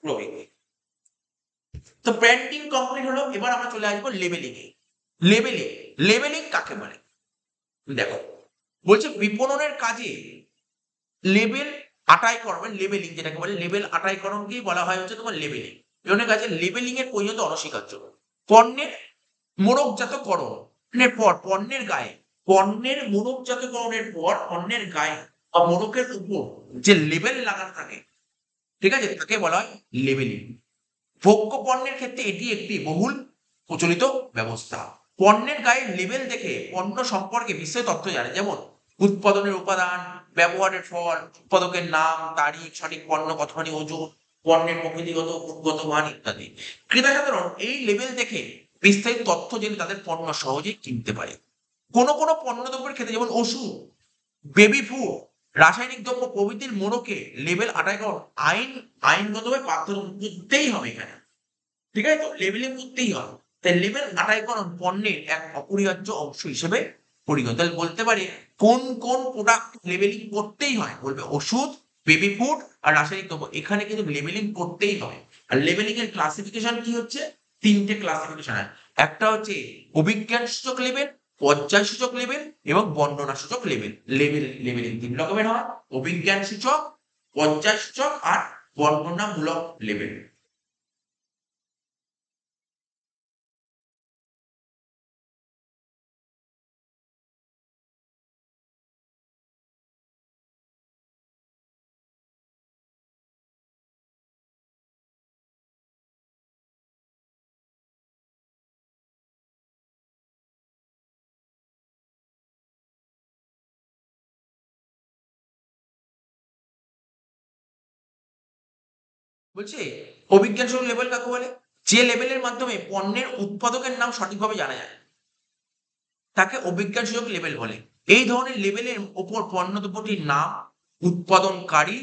প্রভৃতি। তো ব্র্যান্ডিং কমপ্লিট হলো। এবার আমরা চলে আসবো লেবেলিং এ। লেবেলিং, লেবেলিং কাকে বলে? দেখো, বলছে বিপণনের কাজে লেবেল আটাইকরণ, লেবেলিং যেটাকে বলে, লেবেল আটাইকরণকেই বলা হয় হচ্ছে তোমার লেবেলিং। বিপণনের কাজে লেবেলিং এর প্রয়োজনীয়তা অনস্বীকার্য। পণ্যের মোড়কজাতকরণের পর পণ্যের মোড়কজাতকরণের পর পণ্যের গায়ে বা মোড়কের উপর যে লেবেল লাগানো থাকে, ঠিক আছে, তাকে বলা হয় লেবেলিং। ভোগ্য পণ্যের ক্ষেত্রে এটি একটি বহুল প্রচলিত ব্যবস্থা। পণ্যের গায়ে লেবেল দেখে পণ্য সম্পর্কে বিস্তারিত তথ্য জানে, যেমন উৎপাদনের উপাদান, ব্যবহারের ফল, উৎপাদকের নাম, তারিখ, সঠিক পণ্য কতখানি ওজন, পণ্যের প্রকৃতিগত গুণগত মান ইত্যাদি। ক্রেতা সাধারণ এই লেবেল দেখে বিস্তারিত তথ্য জেনে তাদের পণ্য সহজেই কিনতে পারে। কোনো পণ্য দ্রব্যের ক্ষেত্রে, যেমন ওষুধ, বেবি ফুড, রাসায়নিক দ্রব্য প্রভৃতির মোড়কে লেবেল আটাইকরণ আইনগতভাবে বাধ্যতামূলক হবে এখানে। ঠিক আছে? তো লেবেলিং করতেই হবে। তাই লেবেল আটাইকরণ পণ্যের এক অপরিহার্য অংশ হিসেবে পরিগণিত। তাহলে বলতে পারি কোন প্রোডাক্ট লেবেলিং করতেই হয়? বলবে ওষুধ, বেবি ফুড আর রাসায়নিক দ্রব্য। এখানে কিন্তু লেবেলিং করতেই হয়। আর লেবেলিং এর ক্লাসিফিকেশন কি হচ্ছে? ৩ টে ক্লাসিফিকেশন হয়। একটা হচ্ছে অভিজ্ঞান সূচক লেবেল, পর্যায় সূচক লেবেল এবং বর্ণনা সূচক লেবেল। লেবেলিং ৩ রকমের হয়। অভিজ্ঞান সূচক, পর্যায় সূচক আর বর্ণনামূলক লেবেল। বলছি অভিজ্ঞান সূচক লেবেল কাকে বলে? যে লেবেলের মাধ্যমে পণ্যের উৎপাদকের নাম সঠিকভাবে জানা যায় তাকে অভিজ্ঞান সূচক লেবেল বলে। এই ধরনের লেবেলের ওপর পণ্যদ্রব্যটির নাম, উৎপাদনকারী,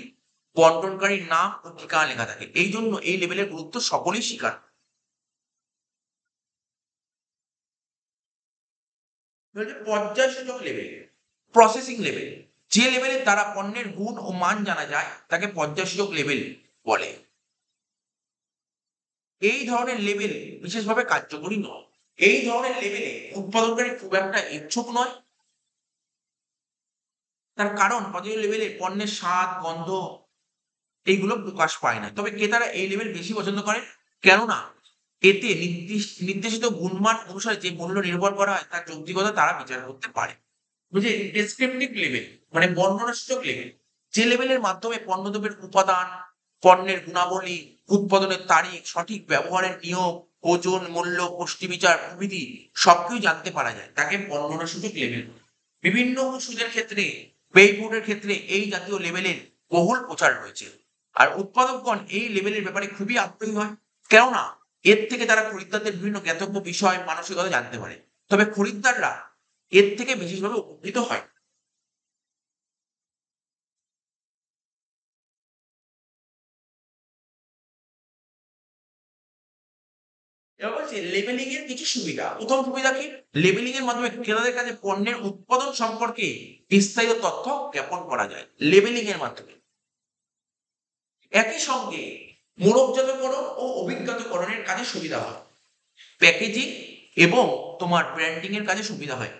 বন্টনকারীর নাম ও ঠিকানা লেখা থাকে। এই জন্য এই লেবেলের গুরুত্ব সকলেই স্বীকার করে। পর্যায়সূচক লেবেল, প্রসেসিং লেবেল, যে লেবেলের দ্বারা পণ্যের গুণ ও মান জানা যায় তাকে পর্যায়সূচক লেবেল বলে। এই ধরনের লেবেল বিশেষভাবে কার্যকরী নয়। এই ধরনের লেবেলে উৎপাদনকারী খুব একটা ইচ্ছুক নয়। তার কারণ পর্যায় লেবেলে পণ্যের স্বাদ, গন্ধ এইগুলো প্রকাশ পায় না। তবে ক্রেতারা এই লেবেল বেশি পছন্দ করে, কেননা এতে নির্দেশিত গুণমান অনুসারে যে মূল্য নির্ভর করা হয় তার যৌক্তিকতা তারা বিচার করতে পারে। বুঝলে, ডেসক্রিপটিভ লেবেল মানে বর্ণনাসূচক লেবেল, যে লেবেলের মাধ্যমে পণ্যদ্রব্যের উপাদান, পণ্যের গুণাবলী, উৎপাদনের তারিখ, সঠিক ব্যবহারের নিয়ম, ওজন, মূল্য, পুষ্টি বিচার প্রভৃতি সবকিছু জানতে পারা যায় তাকে বর্ণনাসূচক লেবেল। বিভিন্ন ওষুধের ক্ষেত্রে, পেইপুডের ক্ষেত্রে এই জাতীয় লেবেলের বহুল প্রচার রয়েছে। আর উৎপাদকগণ এই লেবেলের ব্যাপারে খুবই আগ্রহী হয়, কেননা এর থেকে তারা খরিদ্দারদের বিভিন্ন জ্ঞাতব্য বিষয়, মানসিকতা জানতে পারে। তবে খরিদ্দাররা এর থেকে বিশেষভাবে উপকৃত হয়। এবার বলছি লেবেলিং এর কিছু সুবিধা। প্রথম সুবিধা কি? লেবেলিং এর মাধ্যমে ক্রেতাদের কাছে পণ্যের উৎপাদন সম্পর্কে বিস্তারিত তথ্য জ্ঞাপন করা যায় লেবেলিং এর মাধ্যমে। একই সঙ্গে মোড়কজাতকরণ ও অভিজ্ঞতাকরণের কাজে সুবিধা হয়। প্যাকেজিং এবং তোমার ব্র্যান্ডিং এর কাজে সুবিধা হয়।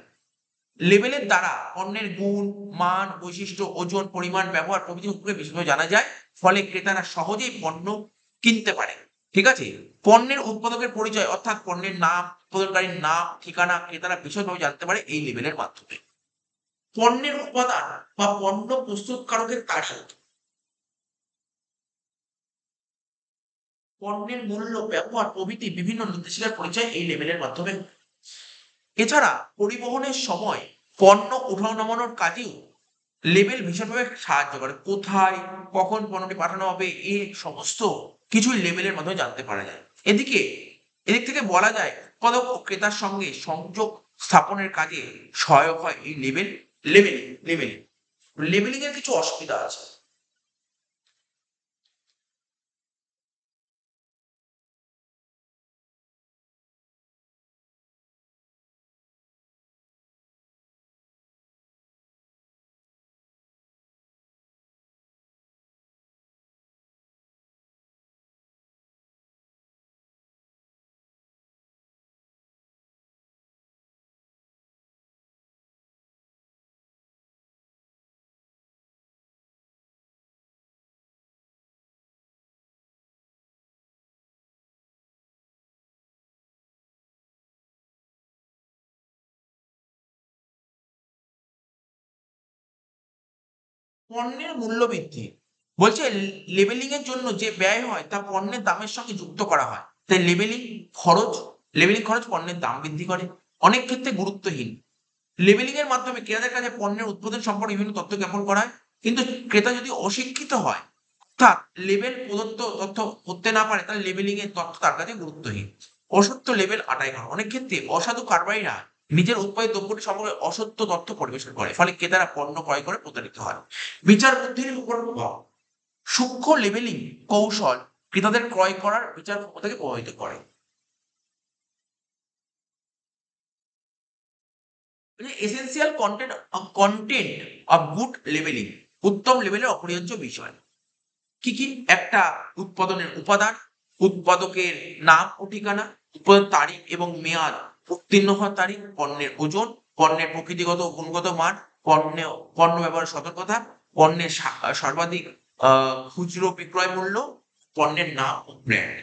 লেবেলের দ্বারা পণ্যের গুণ, মান, বৈশিষ্ট্য, ওজন, পরিমাণ, ব্যবহার প্রভৃতি সম্পর্কে বিশদভাবে জানা যায়। ফলে ক্রেতারা সহজেই পণ্য কিনতে পারে। ঠিক আছে? পণ্যের উৎপাদকের পরিচয় অর্থাৎ পণ্যের নাম, উৎপাদনকারীর নাম, ঠিকানা ক্রেতারা বিশদভাবে জানতে পারে এই লেবেলের মাধ্যমে। পণ্যের উপাদান বা পণ্য প্রস্তুতকারকের তারিখ, পণ্যের মূল্য, ব্যবহার প্রভৃতি বিভিন্ন নির্দেশিকার পরিচয় এই লেবেলের মাধ্যমে। এছাড়া পরিবহনের সময় পণ্য ওঠানো নামানোর কাজেও লেবেল ভীষণভাবে সাহায্য করে। কোথায়, কখন পণ্যটি পাঠানো হবে এই সমস্ত কিছুই লেবেলের মাধ্যমে জানতে পারা যায়। এদিক থেকে বলা যায় উৎপাদক ও ক্রেতার সঙ্গে সংযোগ স্থাপনের কাজে সহায়ক হয় এই লেবেলিং। লেবেলিং এর কিছু অসুবিধা আছে। পণ্যের মূল্য বৃদ্ধি বলছে লেবেলিং এর জন্য যে ব্যয় হয় তা পণ্যের দামের সঙ্গে যুক্ত করা হয়। তাই লেবেলিং খরচ পণ্যের দাম বৃদ্ধি করে, অনেক ক্ষেত্রে গুরুত্বহীন। লেবেলিং এর মাধ্যমে ক্রেতাদের কাছে পণ্যের উৎপাদন সম্পর্কে বিভিন্ন তথ্য জ্ঞাপন করা হয়। কিন্তু ক্রেতা যদি অশিক্ষিত হয় অর্থাৎ লেবেল প্রদত্ত তথ্য পড়তে না পারে তাহলে লেবেলিং এর তথ্য তার কাছে গুরুত্বহীন। অসত্য লেবেল আটাই করা, অনেক ক্ষেত্রে অসাধু কারবারিরা নিজের উৎপাদিত দ্রব্যটি সম্পর্কে অসত্য তথ্য পরিবেশন করে, ফলে ক্রেতারা পণ্য ক্রয় করে প্রতারিত হয়। বিচার বুদ্ধির উপর প্রভাব, সূক্ষ্ম লেবেলিং কৌশল ক্রেতাদের ক্রয় করার বিচার ক্ষমতাকে প্রভাবিত করে। Essential content of good labelling, উত্তম লেবেলের অপরিহার্য বিষয় কি কি? একটা উৎপাদনের উপাদান, উৎপাদকের নাম ও ঠিকানা, উৎপাদন তারিখ এবং মেয়াদ, উত্তীর্ণ হওয়ার তারিখ, পণ্যের ওজন, পণ্যের প্রকৃতিগত ও গুণগত মান, পণ্য ব্যবহারের সতর্কতা, পণ্যের সর্বাধিক খুচরো বিক্রয় মূল্য, পণ্যের নাম ও ব্র্যান্ড।